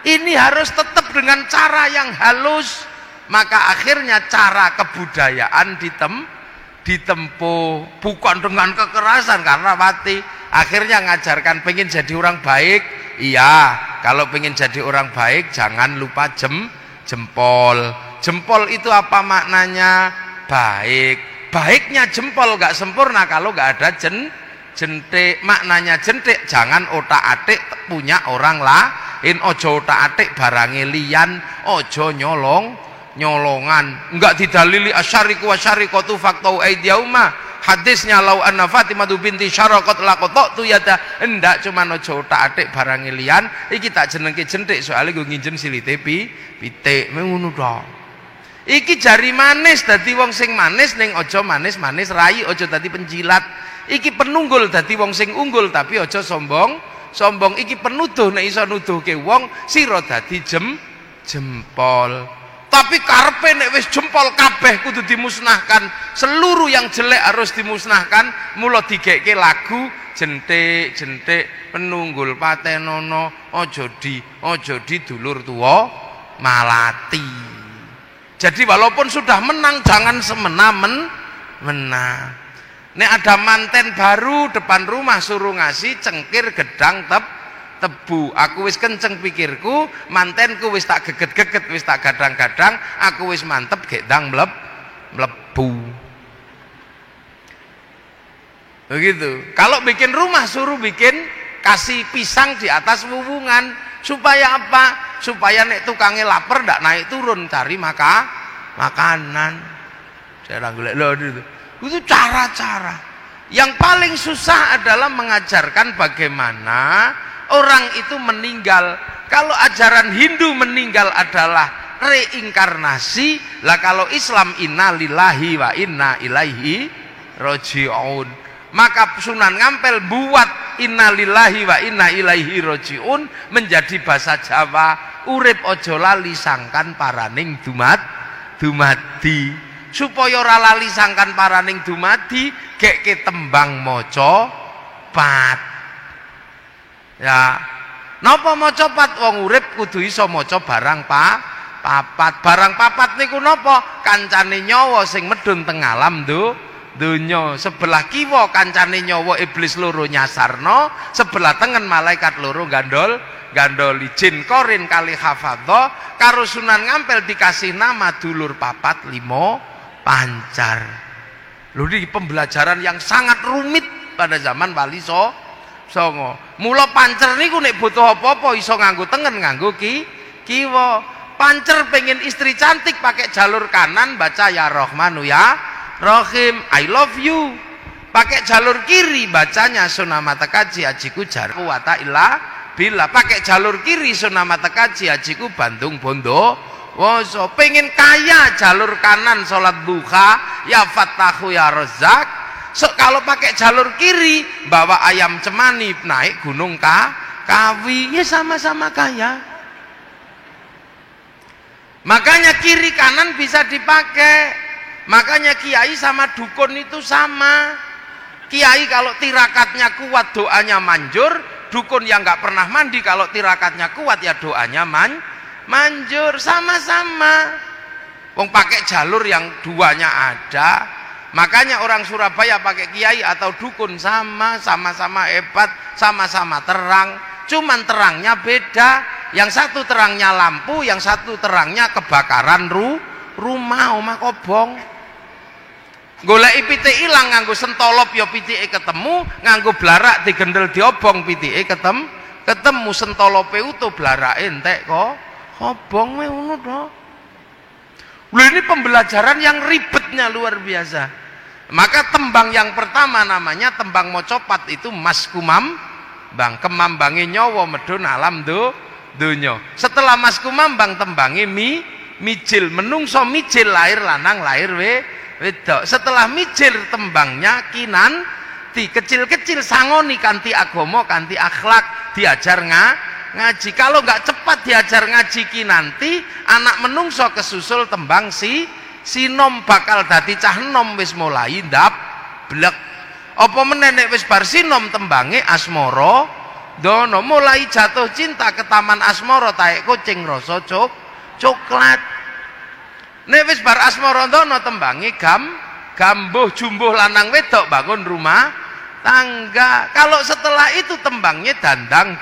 ini harus tetap dengan cara yang halus. Maka akhirnya cara kebudayaan ditempuh bukan dengan kekerasan karena mati. Akhirnya ngajarkan pengen jadi orang baik. Iya, kalau pengen jadi orang baik jangan lupa jempol. Jempol itu apa maknanya? Baiknya jempol gak sempurna kalau gak ada jentik. Maknanya jentik, jangan otak-atik punya orang lain, ojo otak-atik barange liyan, ojo nyolongan. Enggak didalili asyariku wasyarikatu faktau aidiyauma. Hadisnya lau anna Fatimah binti Syaraqat laqattu yada. Enggak cuman ojo otak-atik barange liyan, iki tak jenengke jentik soalnya gue nginjen silite pitik ngono dong. Iki jari manis dadi wong sing manis ning aja manis-manis rai, aja dadi penjilat. Iki penunggul dadi wong sing unggul tapi aja sombong. Iki penuduh nek iso nuduhke wong sira dadi jempol. Tapi karepe nek wis jempol kabeh kudu dimusnahkan. Seluruh yang jelek harus dimusnahkan. Mula digekke lagu jentik penunggul patenono aja di dulur tuwa malati. Jadi walaupun sudah menang jangan semena-mena. Nek ada manten baru depan rumah suruh ngasih cengkir, gedang, tebu. Aku wis kenceng pikirku, mantenku wis tak geget-geget, wis tak gadang-gadang, aku wis mantep gek ndang mlebu. Begitu. Kalau bikin rumah suruh bikin kasih pisang di atas wuwungan. Supaya apa? Supaya nek tukangnya lapar ndak naik turun cari makanan. Saya golek lho itu cara-cara. Yang paling susah adalah mengajarkan bagaimana orang itu meninggal. Kalau ajaran Hindu meninggal adalah reinkarnasi, lah kalau Islam inna lillahi wa inna ilaihi raji'un. Maka Sunan Ngampel buat inna lillahi wa inna ilaihi raji'un menjadi bahasa Jawa. Urip ojo lali sangkan paraning dumadi. Supaya ora lali sangkan paraning dumadi, gek tembang maca pat. Ya, napa maca pat? Wong urip kudu iso maca barang papat. Barang papat niku napa? Kancane nyawa sing medhun teng alam donya. Sebelah kiwa kancane nyawa iblis loro nyasarno, sebelah tengen malaikat loro gandoli. Jin korin kali hafadha karo Sunan Ngampel dikasih nama dulur papat limo pancar. Lho ini pembelajaran yang sangat rumit pada zaman Wali Songo. Mula pancer niku nek butuh apa-apa iso nganggo tengen, nganggo kiwa. Pancer pengen istri cantik pakai jalur kanan baca ya Rahmanu ya Rahim, I love you. Pakai jalur kiri bacanya Sunamata Kaji ajiku jarku wata illa bila. Pakai jalur kiri Sunamata Kaji ajiku Bandung Bondo Woso. Pengen kaya jalur kanan sholat duha ya Fattahu ya Razak. Kalau pakai jalur kiri bawa ayam cemani naik gunung Kawi, ya sama-sama kaya. Makanya kiri kanan bisa dipakai. Makanya kiai sama dukun itu sama. Kiai kalau tirakatnya kuat doanya manjur. Dukun yang nggak pernah mandi kalau tirakatnya kuat ya doanya manjur. Sama-sama. Wong pakai jalur yang duanya ada. Makanya orang Surabaya pakai kiai atau dukun sama-sama hebat, sama-sama terang. Cuman terangnya beda. Yang satu terangnya lampu, yang satu terangnya kebakaran rumah omah kobong. Golek pitike ilang nganggo sentolop ya pitike ketemu, nganggo blarak digendel diobong pitike ketemu sentolope utuh blarake entek kok. Kobong ngono to. Lho ini pembelajaran yang ribetnya luar biasa. Maka tembang yang pertama namanya tembang mocopat itu Mas Kumambang, kemambange nyawa medhun alam donya. Setelah Mas Kumambang tembange mijil, menungso mijil lahir lanang lahir wedok. Setelah mijil tembangnya kinanti, kecil-kecil sangoni kanti agama kanti akhlak diajar ngaji. Kalau nggak cepat diajar ngaji kinanti, anak menungso kesusul tembang sinom bakal dadi cah nom wis mulai ndap blek. Apa meneh nek wis bar sinom tembange asmara dono, mulai jatuh cinta ke taman asmara taek kucing rasa coklat. Nek wis bar asmara dono tembange gambuh jumbuh lanang wedok bangun rumah tangga. Kalau setelah itu tembangnya dandang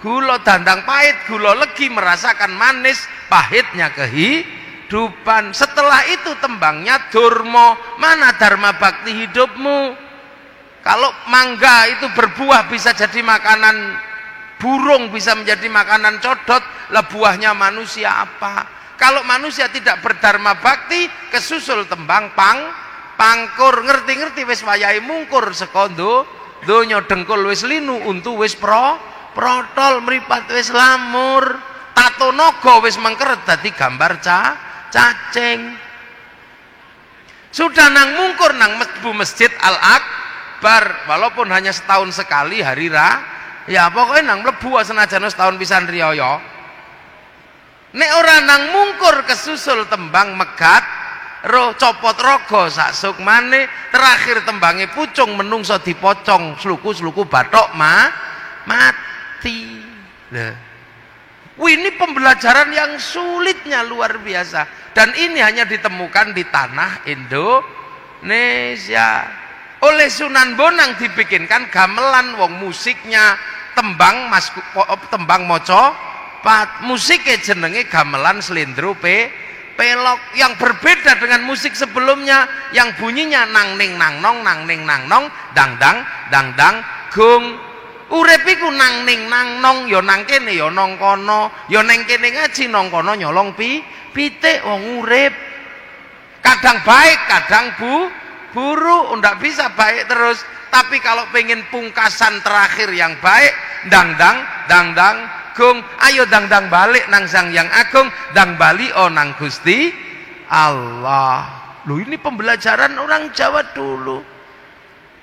gula dandang pahit gula legi, merasakan manis pahitnya kehidupan. Setelah itu tembangnya durma, mana dharma bakti hidupmu. Kalau mangga itu berbuah bisa jadi makanan burung, bisa menjadi makanan codot, lah buahnya manusia apa? Kalau manusia tidak berdharma bakti, kesusul tembang pangkur. Ngerti-ngerti wis wayahe mungkur sekondo donya, dengkul wis linu, untu wis protol, mripat wis lamur, tato naga wis mengkeret dadi gambar cacing. Sudah nang mungkur nang masjid Al-Akbar, walaupun hanya setahun sekali hari ya pokoknya nang mlebu senajan setahun pisan riyaya. Nek ora nang mungkur kesusul tembang megat roh copot rogo sak sukmane, terakhir tembange pucung menungso dipocong sluku-sluku bathok mati. Ini pembelajaran yang sulitnya luar biasa, dan ini hanya ditemukan di tanah Indonesia. Oleh Sunan Bonang dibikinkan gamelan, wong musiknya tembang tembang maca musiknya jenenge gamelan slendro pelok, yang berbeda dengan musik sebelumnya yang bunyinya nang ning nang nong dang dang gung. Urip iku nang ning nang nong, ya nang kene ya nang kono, ya nang kene ngaji nang kono nyolong pitik. Wong urip kadang baik kadang buruk, ndak bisa baik terus. Tapi kalau pengen pungkasan terakhir yang baik, dang dang gung, ayo dang balik nang Sang Yang Agung, dang bali nang Gusti Allah. Loh, ini pembelajaran orang Jawa dulu.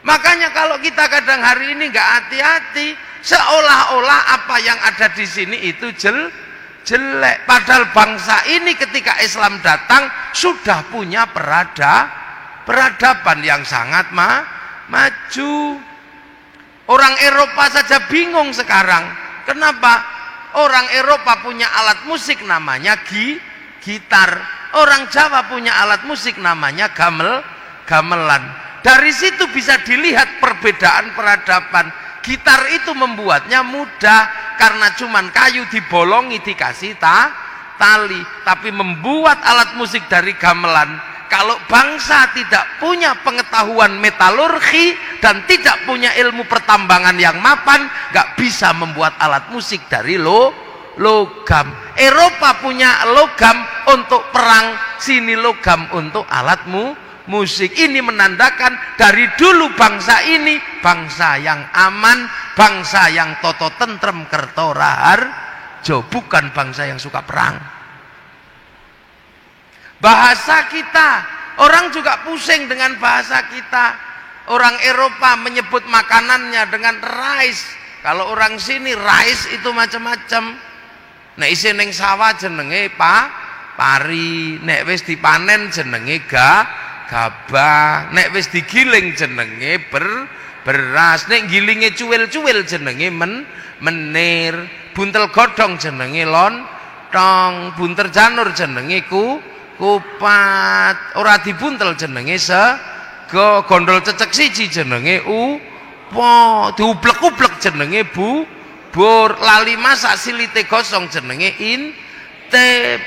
Makanya kalau kita kadang hari ini nggak hati-hati, seolah-olah apa yang ada di sini itu jelek. Padahal bangsa ini ketika Islam datang sudah punya peradaban yang sangat maju. Orang Eropa saja bingung sekarang. Kenapa? Orang Eropa punya alat musik namanya gitar. Orang Jawa punya alat musik namanya gamelan. Dari situ bisa dilihat perbedaan peradaban. Gitar itu membuatnya mudah karena cuman kayu dibolongi dikasih tali. Tapi membuat alat musik dari gamelan, kalau bangsa tidak punya pengetahuan metalurgi dan tidak punya ilmu pertambangan yang mapan, gak bisa membuat alat musik dari logam. Eropa punya logam untuk perang, sini logam untuk alat musik. Ini menandakan dari dulu bangsa ini bangsa yang aman, bangsa yang toto tentrem kerto raharjo, bukan bangsa yang suka perang. Bahasa kita, orang juga pusing dengan bahasa kita. Orang Eropa menyebut makanannya dengan rice. Kalau orang sini rice itu macam-macam. Nek isi ning sawah jenenge pari, nek wis dipanen jenenge gabah, nek wis digiling jenenge beras, nek gilinge cuwil-cuwil jenenge menir, buntel godhong jenenge lontong, bunter janur jenenge kupat, ora dibuntel jenenge sego, gondol cecek siji jenenge upo, diublek-ublek jenenge bubur, lali masak silite gosong jenenge intip,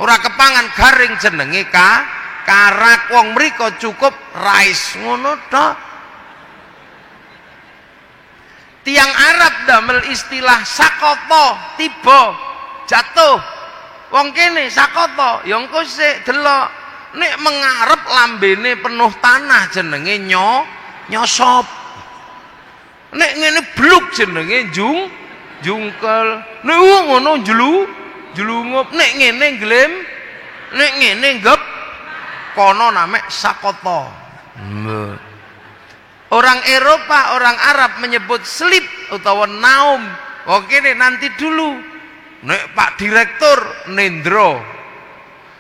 ora kepangan garing jenenge karak. Wong mriko cukup rice ngono tok. Tiang Arab damel istilah sakoto, tiba jatuh. Wong kene sakoto, ya engko sik delok nek mengarep lambene penuh tanah jenenge nyosop. Nek ngene bluk jenenge jungkel. Nek ngono julungup, nek ngene glem, nek ngene gep kono namek sakoto. Orang Eropa, orang Arab menyebut sleep utawa naum. Oke deh, nanti dulu. Nek Pak Direktur nendro,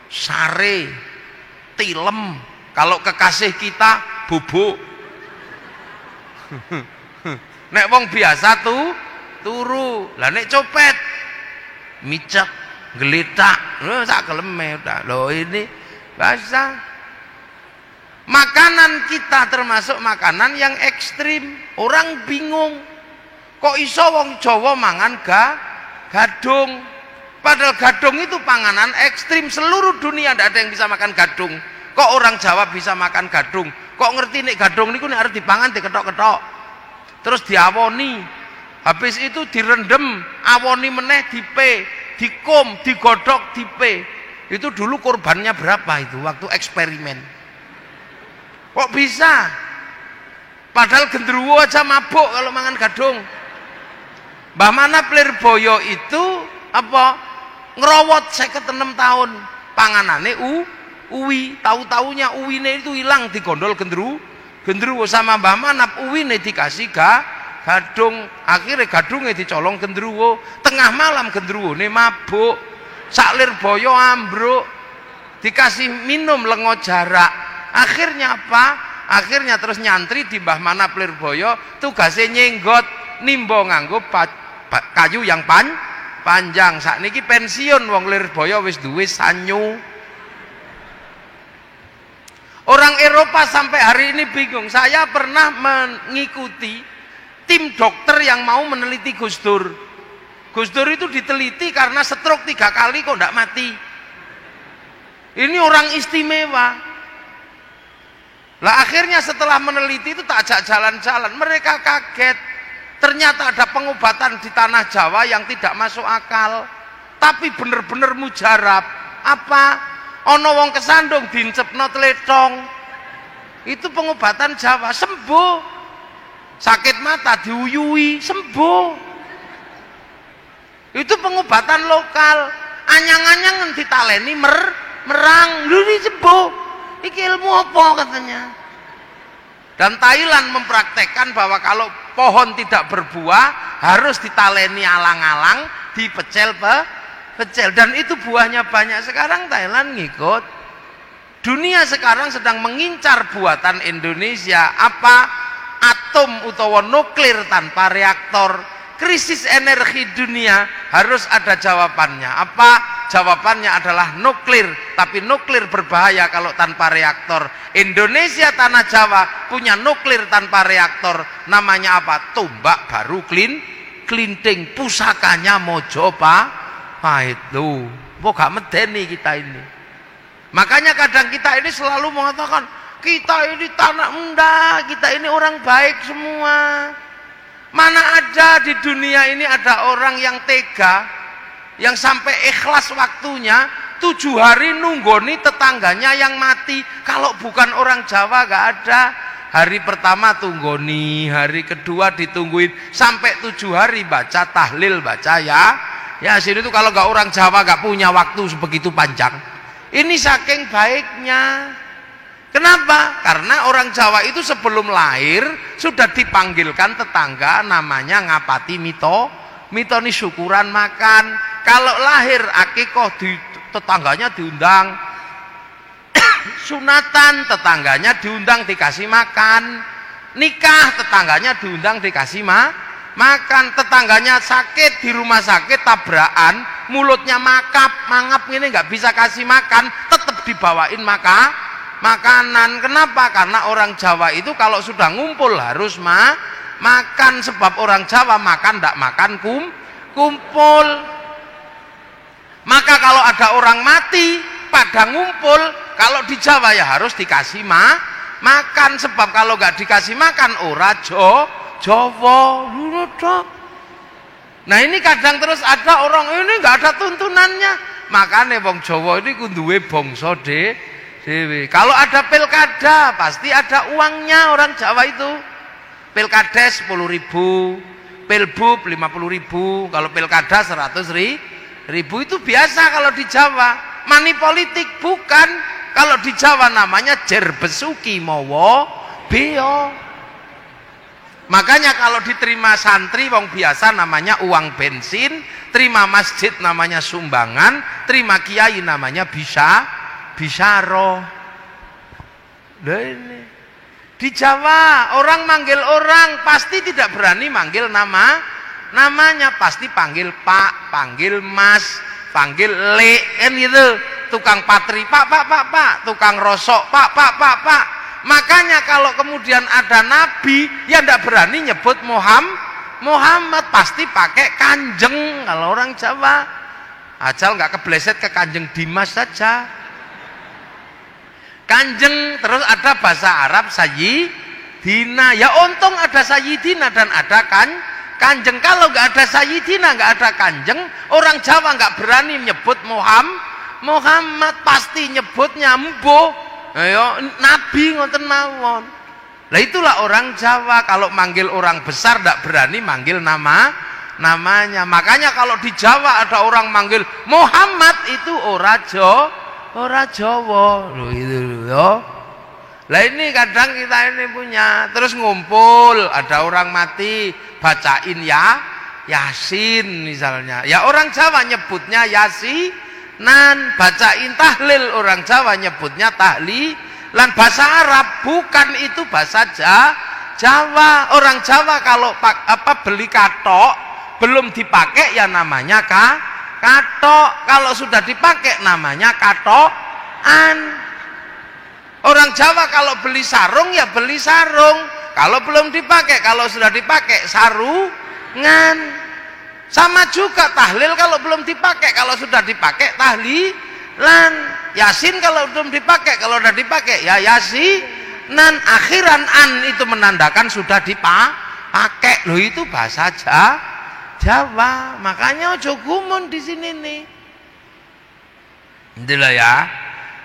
sare, tilem. Kalau kekasih kita bubuk. Nek wong biasa turu. Lah nek copet micek, geletak. Sak keleme udah. Loh ini bahasa. Makanan kita termasuk makanan yang ekstrim. Orang bingung. Kok iso wong Jawa mangan gadung? Padahal gadung itu panganan ekstrim. Seluruh dunia tidak ada yang bisa makan gadung. Kok orang Jawa bisa makan gadung? Kok ngerti nih gadung niku nek arep dipangan diketok-ketok. Terus diawoni. Habis itu direndem, awoni meneh dikum, digodhog, dipe. Itu dulu korbannya berapa itu waktu eksperimen? Kok bisa? Padahal genderuwo aja mabuk kalau mangan gadung. Mbah Manap Lirboyo itu apa? Ngerowot 56 tahun. Panganane uwi, tahu-taunya uwine itu hilang digondol genderuwo sama Mbah Manap, uwine dikasih gadung. Akhirnya gadungnya dicolong genderuwo. Tengah malam genderuwone mabuk. Sak Lirboyo ambruk. Dikasih minum lengo jarak. Akhirnya apa? Akhirnya terus nyantri di Mbah Manap Lirboyo, tugasnya nyenggot nimbo nganggo kayu yang panjang. Sakniki pensiun wong Lirboyo wis duwe sanyu. Orang Eropa sampai hari ini bingung. Saya pernah mengikuti tim dokter yang mau meneliti Gus Dur. Gus Dur itu diteliti karena stroke 3 kali kok tidak mati. Ini orang istimewa. Lah akhirnya setelah meneliti itu tak ajak jalan-jalan, mereka kaget. Ternyata ada pengobatan di tanah Jawa yang tidak masuk akal, tapi bener-bener mujarab. Apa? Ono wong kesandung dincepno tletong. Itu pengobatan Jawa, sembuh. Sakit mata diuyui, sembuh. Itu pengobatan lokal. Anyang-anyang ditaleni merang, lu sembuh. Iki ilmu apa katanya? Dan Thailand mempraktekkan bahwa kalau pohon tidak berbuah harus ditaleni alang-alang, dipecel pecel, dan itu buahnya banyak. Sekarang Thailand ngikut. Dunia sekarang sedang mengincar buatan Indonesia. Apa? Atom utawa nuklir tanpa reaktor. Krisis energi dunia harus ada jawabannya. Apa? Jawabannya adalah nuklir. Tapi nuklir berbahaya kalau tanpa reaktor. Indonesia tanah Jawa punya nuklir tanpa reaktor. Namanya apa? Tombak baru klinting. Pusakanya mojo pahit. Loh, kok gak medeni kita ini. Makanya kadang kita ini selalu mengatakan kita ini tanah muda, kita ini orang baik semua. Mana ada di dunia ini ada orang yang tega, yang sampai ikhlas waktunya 7 hari nunggoni tetangganya yang mati. Kalau bukan orang Jawa gak ada. Hari pertama tunggoni, hari kedua ditungguin, sampai 7 hari baca tahlil, baca ya sini tuh. Kalau gak orang Jawa gak punya waktu sebegitu panjang. Ini saking baiknya. Kenapa? Karena orang Jawa itu sebelum lahir sudah dipanggilkan tetangga, namanya ngapati mito ini syukuran makan. Kalau lahir akikoh tetangganya diundang, sunatan tetangganya diundang dikasih makan, nikah tetangganya diundang dikasih makan, tetangganya sakit di rumah sakit tabrakan, mulutnya mangap ini nggak bisa kasih makan, tetap dibawain makanan. Kenapa? Karena orang Jawa itu kalau sudah ngumpul harus makan. Sebab orang Jawa makan tidak makan kumpul. Maka kalau ada orang mati pada ngumpul, kalau di Jawa ya harus dikasih makan. Sebab kalau nggak dikasih makan ora Jawa. Nah ini kadang terus ada orang ini nggak ada tuntunannya. Makanya wong Jawa ini kunduwe bangsa dewe. Kalau ada pilkada pasti ada uangnya orang Jawa itu. Pilkada 10.000, pilbub 50.000, kalau pilkada 100.000 itu biasa kalau di Jawa. Money politik bukan. Kalau di Jawa namanya jer besuki mowo beo. Makanya kalau diterima santri wong biasa namanya uang bensin, terima masjid namanya sumbangan, terima kiai namanya bisyaro. Nah ini di Jawa orang manggil orang pasti tidak berani manggil namanya, pasti panggil Pak, panggil Mas, panggil Le, kan gitu. Tukang patri Pak, tukang rosok Pak. Makanya kalau kemudian ada nabi yang tidak berani nyebut Muhammad, pasti pakai kanjeng. Kalau orang Jawa asal nggak kebleset ke Kanjeng Dimas saja. Kanjeng. Terus ada bahasa Arab Sayyidina. Ya untung ada Sayyidina dan ada kanjeng. Kalau nggak ada Sayyidina, nggak ada kanjeng, orang Jawa nggak berani menyebut Muhammad, pasti nyebutnya Mbo. Ayo Nabi ngoten mawon. Lah itulah orang Jawa. Kalau manggil orang besar tidak berani manggil namanya. Makanya kalau di Jawa ada orang manggil Muhammad itu ora Jawa. Loh itu loh. Lah ini kadang kita ini punya, terus ngumpul, ada orang mati, bacain Yasin misalnya. Ya orang Jawa nyebutnya Yasinan, bacain tahlil, orang Jawa nyebutnya tahlilan. Bahasa Arab bukan itu bahasa Jawa. Orang Jawa kalau beli katok belum dipakai ya namanya katok. Kalau sudah dipakai namanya katokan. Orang Jawa kalau beli sarung ya beli sarung. kalau belum dipakai, kalau sudah dipakai sarungan. Sama juga tahlil kalau belum dipakai, kalau sudah dipakai tahlilan. Yasin kalau belum dipakai, kalau sudah dipakai ya yasinan. Akhiran an itu menandakan sudah dipakai. Loh itu bahasa Jawa. Makanya ojo gumun di sini nih. Inilah ya.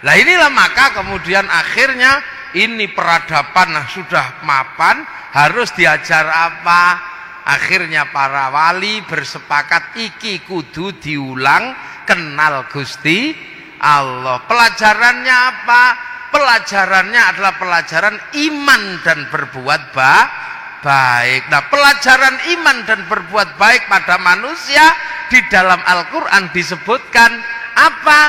Lah inilah maka kemudian akhirnya ini peradaban sudah mapan, harus diajar apa? Akhirnya para wali bersepakat iki kudu diulang, kenal Gusti Allah. Pelajarannya apa? Pelajarannya adalah pelajaran iman dan berbuat baik. Nah, pelajaran iman dan berbuat baik pada manusia di dalam Al-Qur'an disebutkan apa?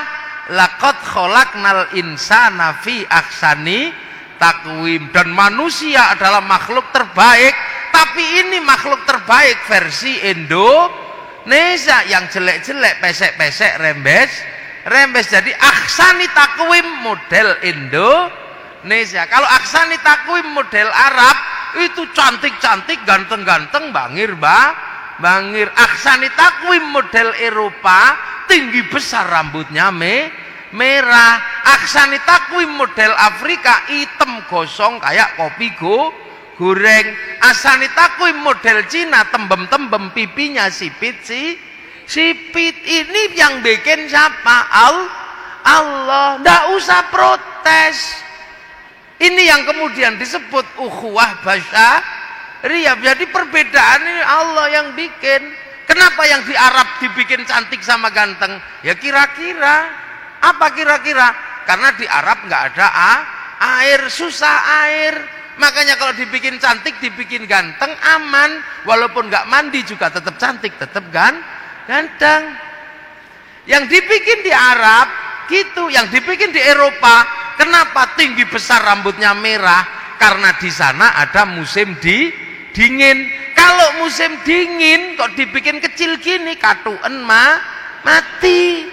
Laqad khalaqnal insana fi ahsani taqwim. Dan manusia adalah makhluk terbaik. Tapi ini makhluk terbaik versi Indonesia, yang jelek-jelek, pesek-pesek, rembes. Jadi aksani takwim model Indonesia. Kalau aksani takwim model Arab itu cantik-cantik, ganteng-ganteng, bangir. Aksani takwim model Eropa tinggi besar, rambutnya merah. Aksani takwim model Afrika hitam gosong kayak kopi goreng. Asani takwim model Cina tembem-tembem, pipinya sipit. Ini yang bikin siapa? Allah. Nggak usah protes. Ini yang kemudian disebut ukhuwah basyariyah. Jadi perbedaan ini Allah yang bikin. Kenapa yang di Arab dibikin cantik sama ganteng? Ya kira-kira. Apa kira-kira? Karena di Arab nggak ada air, susah air. Makanya kalau dibikin cantik, dibikin ganteng, aman. Walaupun nggak mandi juga tetap cantik, tetap ganteng. Yang dibikin di Arab gitu, yang dibikin di Eropa, kenapa tinggi besar, rambutnya merah? Karena di sana ada musim dingin. Kalau musim dingin kok dibikin kecil gini, katuen mati.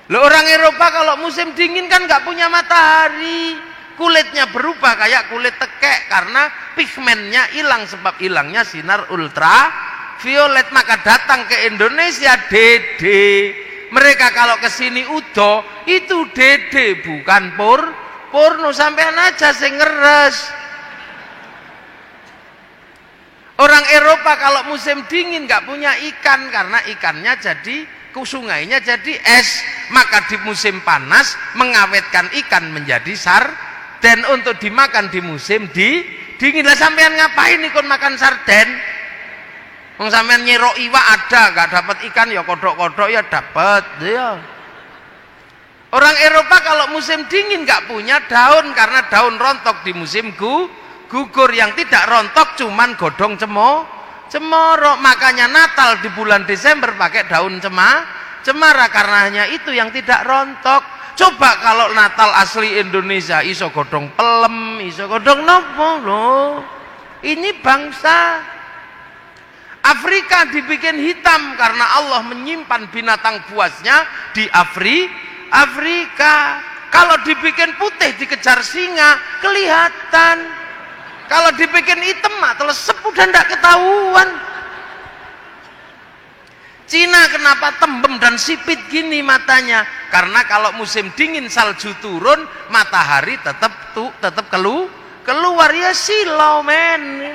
Loh, orang Eropa kalau musim dingin kan nggak punya matahari. Kulitnya berubah kayak kulit tekek karena pigmennya hilang, sebab hilangnya sinar ultraviolet. Maka datang ke Indonesia dede. Mereka kalau ke sini udo itu dede, bukan porno. Sampean aja sing ngeres. Orang Eropa kalau musim dingin nggak punya ikan karena ikannya jadi sungainya jadi es. Maka di musim panas mengawetkan ikan menjadi dan untuk dimakan di musim dingin. Lah sampean ngapain ikut makan sarden? Wong sampean nyerok iwak ada, nggak dapat ikan ya kodok-kodok ya dapat ya. Orang Eropa kalau musim dingin nggak punya daun karena daun rontok di musim gugur. Yang tidak rontok cuman godong cemoro. Makanya Natal di bulan Desember pakai daun cemara karena hanya itu yang tidak rontok. Coba kalau Natal asli Indonesia iso godong pelem, iso godong nopo loh. Ini bangsa. Afrika dibikin hitam karena Allah menyimpan binatang buasnya di Afrika. Kalau dibikin putih dikejar singa, kelihatan. Kalau dibikin hitam telesep udah ndak ketahuan. Cina kenapa tembem dan sipit gini matanya? Karena kalau musim dingin salju turun, matahari tetap keluar ya silau men.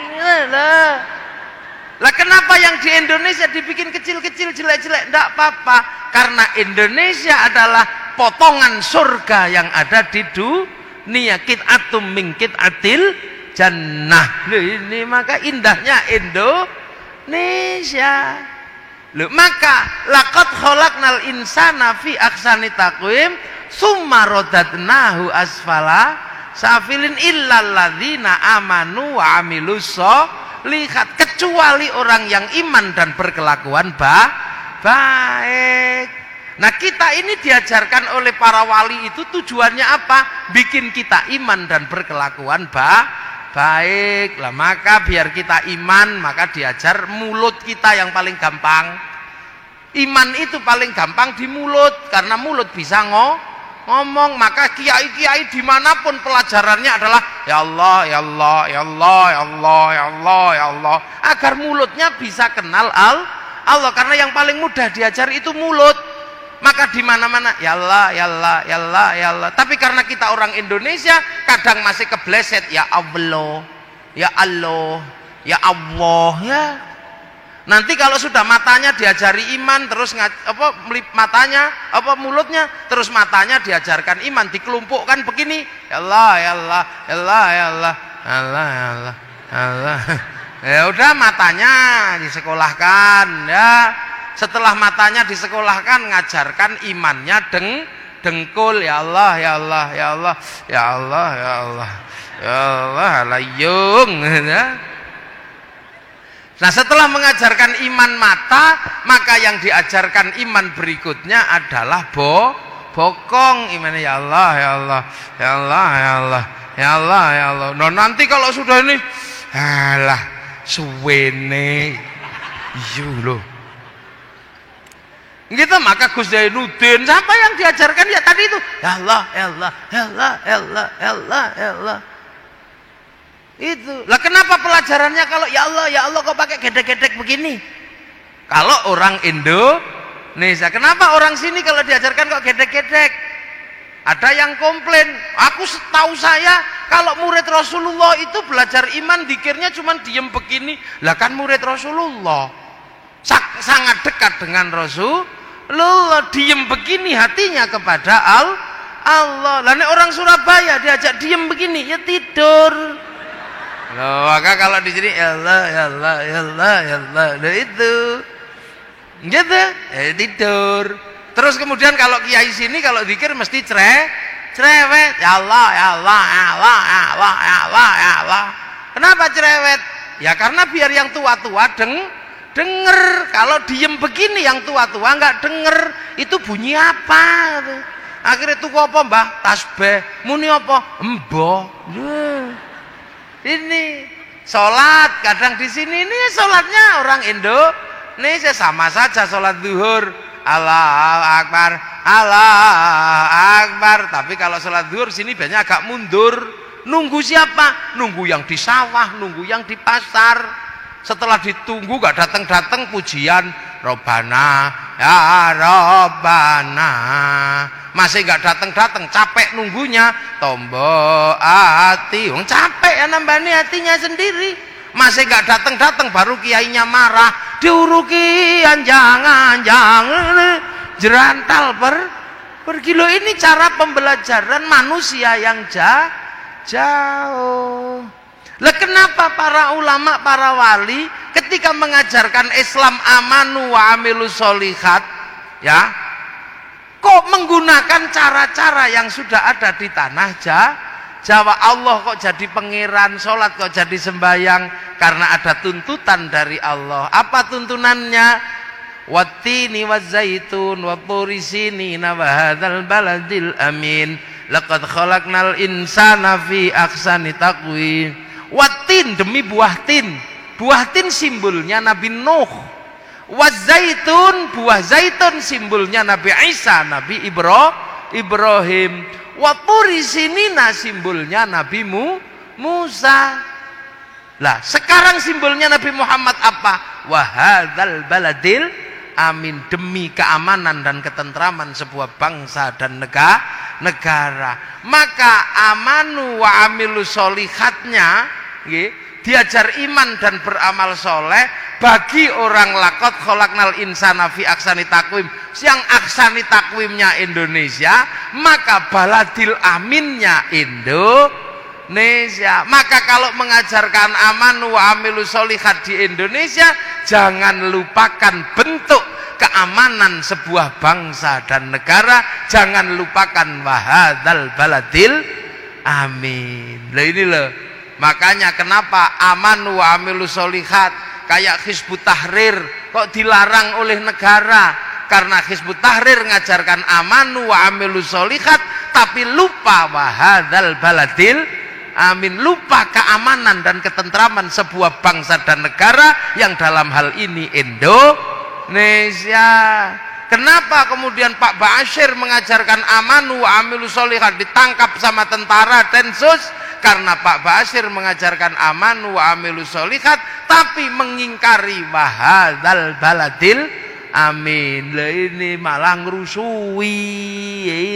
Lah kenapa yang di Indonesia dibikin kecil-kecil, jelek-jelek? Ndak apa-apa. Karena Indonesia adalah potongan surga yang ada di dunia. Qit'atum min qit'atil jannah. Loh, ini maka indahnya Indonesia. Loh, maka laqad khalaqnal insana fi ahsani taqwim summa radadnahu asfala safilin illal ladzina amanu wa amilus sholihat, kecuali orang yang iman dan berkelakuan baik. Nah, kita ini diajarkan oleh para wali itu tujuannya apa? Bikin kita iman dan berkelakuan baik lah. Maka biar kita iman, maka diajar mulut kita yang paling gampang. Iman itu paling gampang di mulut, karena mulut bisa ngomong. Maka kiai-kiai dimanapun pelajarannya adalah ya Allah, ya Allah, ya Allah, ya Allah, ya Allah, ya Allah, agar mulutnya bisa kenal Allah, karena yang paling mudah diajar itu mulut. Maka di mana-mana ya Allah, ya Allah, ya Allah, ya Allah. Tapi karena kita orang Indonesia kadang masih kebleset ya Allah, ya Allah, ya Allah, ya. Nanti kalau sudah matanya diajari iman, terus matanya mulutnya, terus matanya diajarkan iman, dikelompokkan begini ya Allah, ya Allah, ya Allah, ya Allah, Allah, ya Allah, Allah. Ya udah, matanya disekolahkan ya. Setelah matanya disekolahkan, ngajarkan imannya dengkul ya Allah, ya Allah, ya Allah, ya Allah, ya Allah, ya Allah, layung ya. Nah, setelah mengajarkan iman mata, maka yang diajarkan iman berikutnya adalah bokong. Imannya ya Allah, ya Allah, ya Allah, ya Allah, ya Allah, ya Allah. Nah, nanti kalau sudah ini alah suwene iya loh gitu. Maka Gus Zainuddin siapa yang diajarkan ya tadi itu ya Allah, ya Allah, ya Allah, ya Allah, ya Allah, ya Allah. Itu lah kenapa pelajarannya kalau ya Allah kok pakai gedek-gedek begini? Kalau orang Indonesia, kenapa orang sini kalau diajarkan kok gedek-gedek? Ada yang komplain, aku setahu saya kalau murid Rasulullah itu belajar iman dikirnya cuma diem begini. Lah kan murid Rasulullah sangat dekat dengan Rasulullah, diem begini hatinya kepada Allah. Lah orang Surabaya diajak diem begini ya tidur. Loh, maka kalau di sini ya Allah, ya Allah, ya Allah, ya Allah, nah itu gitu, tidur. Terus kemudian kalau kiai sini kalau zikir mesti cerewet, ya Allah, ya Allah, ya Allah, ya Allah, ya Allah, ya Allah. Kenapa cerewet? Ya karena biar yang tua-tua denger. Kalau diem begini yang tua-tua nggak denger itu bunyi apa. Akhirnya tuku apa mbah? Tasbih. Muni apa? Mbah. Ini sholat kadang di sini ini sholatnya orang Indonesia sama saja sholat zuhur Allahu Akbar, Allahu Akbar. Tapi kalau sholat zuhur sini biasanya agak mundur. Nunggu siapa? Nunggu yang di sawah, nunggu yang di pasar. Setelah ditunggu gak datang-datang pujian Robbana ya Robbana, masih gak datang-datang, capek nunggunya. Tombo hati, capek ya nambani hatinya sendiri. Masih gak datang-datang baru kiainya marah, diurukian jangan jerantal per kilo. Ini cara pembelajaran manusia yang jauh. Lah kenapa para ulama, para wali ketika mengajarkan Islam amanu wa amilus solihat ya kok menggunakan cara-cara yang sudah ada di tanah Jawa? Allah kok jadi pangeran, sholat kok jadi sembahyang? Karena ada tuntutan dari Allah. Apa tuntunannya? Wattini wazzaitun wa turi sinina wa hadzal baladil amin laqad khalaqnal insana fi ahsani taqwim. Watin, demi buah tin. Buah tin simbolnya Nabi Nuh. Wazaitun, buah zaitun simbolnya Nabi Isa, Nabi Ibrahim. Waturi sinina simbolnya Nabi Musa. Lah sekarang simbolnya Nabi Muhammad apa? Wahadzal baladil amin, demi keamanan dan ketentraman sebuah bangsa dan negara. Maka amanu wa amilu solihatnya diajar iman dan beramal soleh bagi orang lakot kholaknal insana fi aksani takwim, yang aksani takwimnya Indonesia, maka baladil aminnya Indonesia. Maka kalau mengajarkan amanu wa amilu solihat di Indonesia, jangan lupakan bentuk keamanan sebuah bangsa dan negara, jangan lupakan wahadzal baladil amin. Lah ini loh, makanya kenapa amanu wa amilus solihat kayak Hizbut Tahrir kok dilarang oleh negara? Karena Hizbut Tahrir ngajarkan amanu wa amilus solihat tapi lupa wahadzal baladil amin, lupa keamanan dan ketentraman sebuah bangsa dan negara yang dalam hal ini Indonesia. Kenapa kemudian Pak Ba'asyir mengajarkan amanu wa amilu sholihat ditangkap sama tentara Densus? Karena Pak Ba'asyir mengajarkan amanu wa amilu sholihat tapi mengingkari wahadzal baladil amin. Lah ini malah ngerusui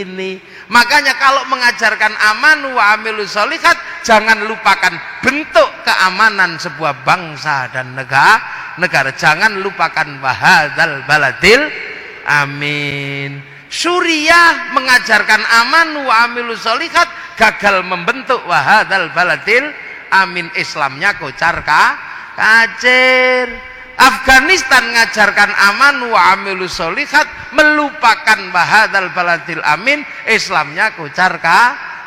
ini. Makanya kalau mengajarkan amanu wa amilu sholihat jangan lupakan bentuk keamanan sebuah bangsa dan negara. Jangan lupakan wahadzal baladil amin. Suriah mengajarkan amanu wa amilu sholihat gagal membentuk wahadzal baladil amin. Islamnya kocar kacir. Afghanistan mengajarkan amanu wa amilu sholihat melupakan wahadzal baladil amin. Islamnya kocar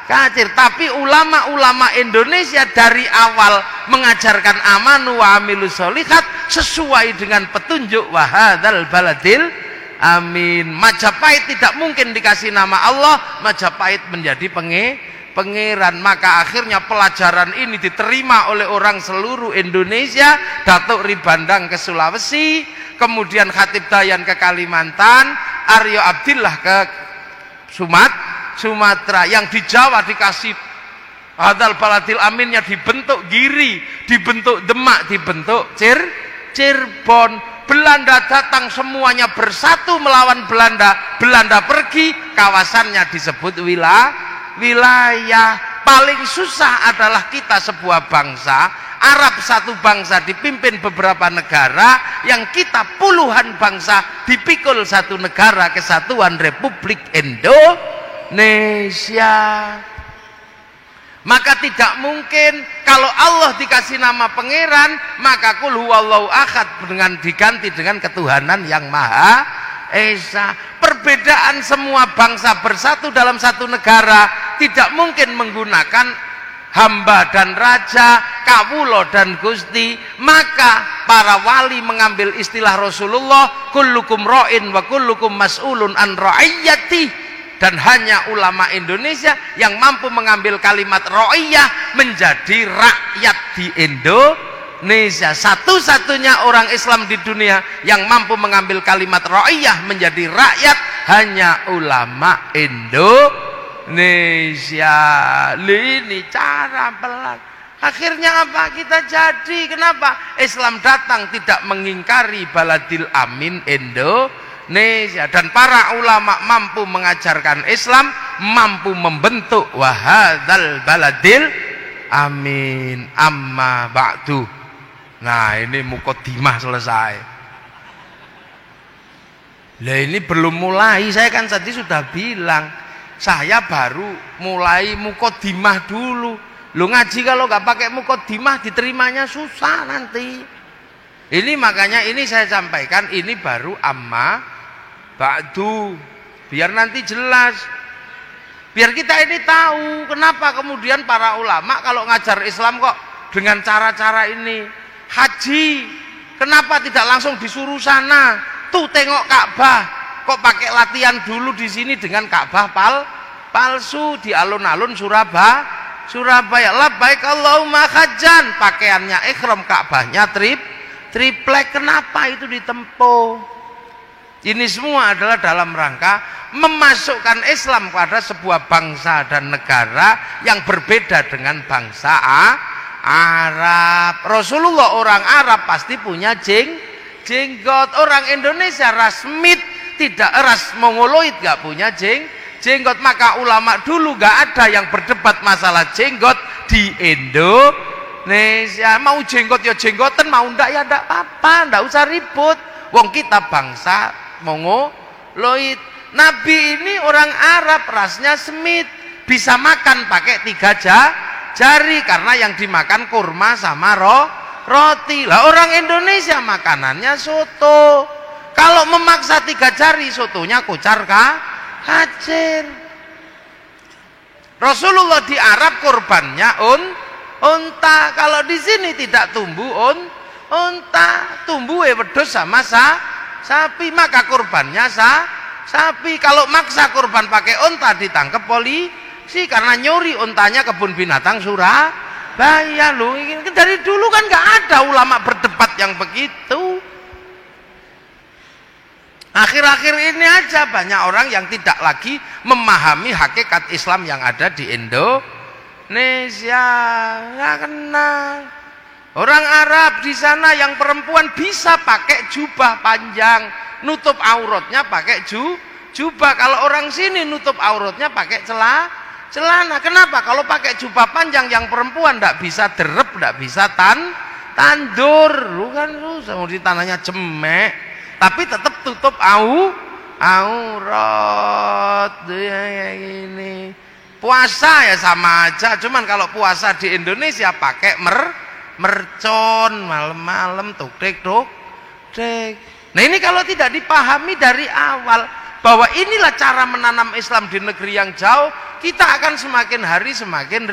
kacir. Tapi ulama-ulama Indonesia dari awal mengajarkan amanu wa amilu sholihat sesuai dengan petunjuk wahadzal baladil amin. Majapahit tidak mungkin dikasih nama Allah, Majapahit menjadi pangeran. Maka akhirnya pelajaran ini diterima oleh orang seluruh Indonesia. Datuk Ribandang ke Sulawesi, kemudian Khatib Dayan ke Kalimantan, Aryo Abdillah ke Sumatera. Yang di Jawa dikasih wahadzal baladil aminnya dibentuk Giri, dibentuk Demak, dibentuk Cirebon. Belanda datang semuanya bersatu melawan Belanda. Belanda pergi, kawasannya disebut wilayah. Paling susah adalah kita sebuah bangsa, Arab satu bangsa dipimpin beberapa negara, yang kita puluhan bangsa dipikul satu negara, Kesatuan Republik Indonesia. Maka tidak mungkin kalau Allah dikasih nama pangeran, maka qul huwallahu ahad dengan diganti dengan ketuhanan yang Maha Esa. Perbedaan semua bangsa bersatu dalam satu negara tidak mungkin menggunakan hamba dan raja, kawulo dan gusti. Maka para wali mengambil istilah Rasulullah, kullukum ra'in wa kullukum mas'ulun an ra'iyati. Dan hanya ulama Indonesia yang mampu mengambil kalimat ra'iyah menjadi rakyat di Indonesia. Satu-satunya orang Islam di dunia yang mampu mengambil kalimat ra'iyah menjadi rakyat hanya ulama Indonesia. Ini cara pelan. Akhirnya apa? Kita jadi. Kenapa? Islam datang tidak mengingkari baladil amin Indonesia. Dan para ulama mampu mengajarkan Islam, mampu membentuk wahadzal baladil amin. Amma ba'du. Nah, ini muqaddimah selesai. Lah ini belum mulai. Saya kan tadi sudah bilang, saya baru mulai muqaddimah dulu. Lu ngaji kalau nggak pakai muqaddimah diterimanya susah nanti. Ini makanya ini saya sampaikan, ini baru amma ba'du, biar nanti jelas, biar kita ini tahu kenapa kemudian para ulama kalau ngajar Islam kok dengan cara-cara ini. Haji kenapa tidak langsung disuruh sana, tuh tengok Ka'bah, kok pakai latihan dulu di sini dengan Ka'bah palsu di alun-alun Surabaya. Labbaik Allahumma hajjan, pakaiannya ihram, Ka'bahnya triplek. Kenapa itu ditempuh? Ini semua adalah dalam rangka memasukkan Islam pada sebuah bangsa dan negara yang berbeda dengan bangsa Arab. Rasulullah orang Arab pasti punya jenggot. Orang Indonesia ras Smith, tidak ras Mongoloid, gak punya jenggot. Maka ulama dulu gak ada yang berdebat masalah jenggot di Indonesia. Mau jenggot ya jenggoten, mau ndak ya ndak apa-apa, ndak usah ribut. Wong kita bangsa Mongoloid. Nabi ini orang Arab, rasnya Smith, bisa makan pakai 3 jari karena yang dimakan kurma sama roti. Lah orang Indonesia makanannya soto. Kalau memaksa 3 jari, sotonya kocar kacir. Rasulullah di Arab kurbannya unta. Kalau di sini tidak tumbuh unta, tumbuh wedhus sama sapi, maka kurbannya sapi. Kalau maksa kurban pakai unta ditangkap polisi karena nyuri untanya kebun binatang Surabaya. Loh, dari dulu kan nggak ada ulama berdebat yang begitu. Akhir-akhir ini aja banyak orang yang tidak lagi memahami hakikat Islam yang ada di Indonesia. Nggak kenal. Orang Arab di sana yang perempuan bisa pakai jubah panjang, nutup auratnya pakai jubah. Kalau orang sini nutup auratnya pakai celana. Kenapa? Kalau pakai jubah panjang yang perempuan tidak bisa derep, tidak bisa tandur. Kan mau di tanahnya cemek, tapi tetap tutup aurat. Ya gini. Puasa ya sama aja, cuman kalau puasa di Indonesia pakai mercon malam-malam tukdek. Nah ini kalau tidak dipahami dari awal bahwa inilah cara menanam Islam di negeri yang jauh, kita akan semakin hari semakin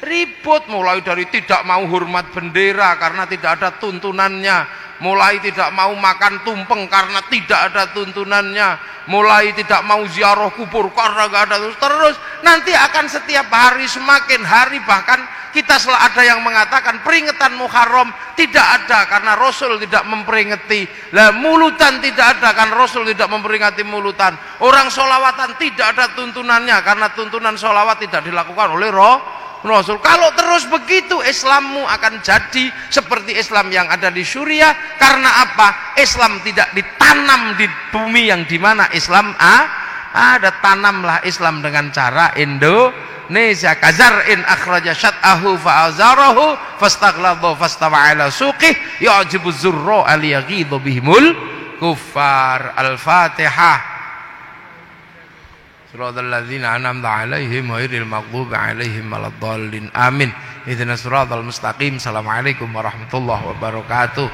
ribut, mulai dari tidak mau hormat bendera karena tidak ada tuntunannya, mulai tidak mau makan tumpeng karena tidak ada tuntunannya, mulai tidak mau ziarah kubur karena tidak ada, terus nanti akan setiap hari semakin hari, bahkan kita selalu ada yang mengatakan peringatan Muharram tidak ada karena Rasul tidak memperingati. Lah mulutan tidak ada karena Rasul tidak memperingati mulutan. Orang sholawatan tidak ada tuntunannya karena tuntunan sholawat tidak dilakukan oleh Rasul. Kalau terus begitu Islammu akan jadi seperti Islam yang ada di Suriah. Karena apa? Islam tidak ditanam di bumi yang dimana Islam ada. Tanamlah Islam dengan cara Indonesia. Kazar'in akhraja syat'ahu fa'azarahu fastaghlaba fastawa ala suqih ya'jibu zurra aliyaghidhu bihimul kuffar. Al-Fatihah. Siratal ladzina an'amta 'alaihim ghairil maghdubi 'alaihim waladdallin. Amin. Ihdinas siratal mustaqim. Assalamualaikum warahmatullahi wabarakatuh.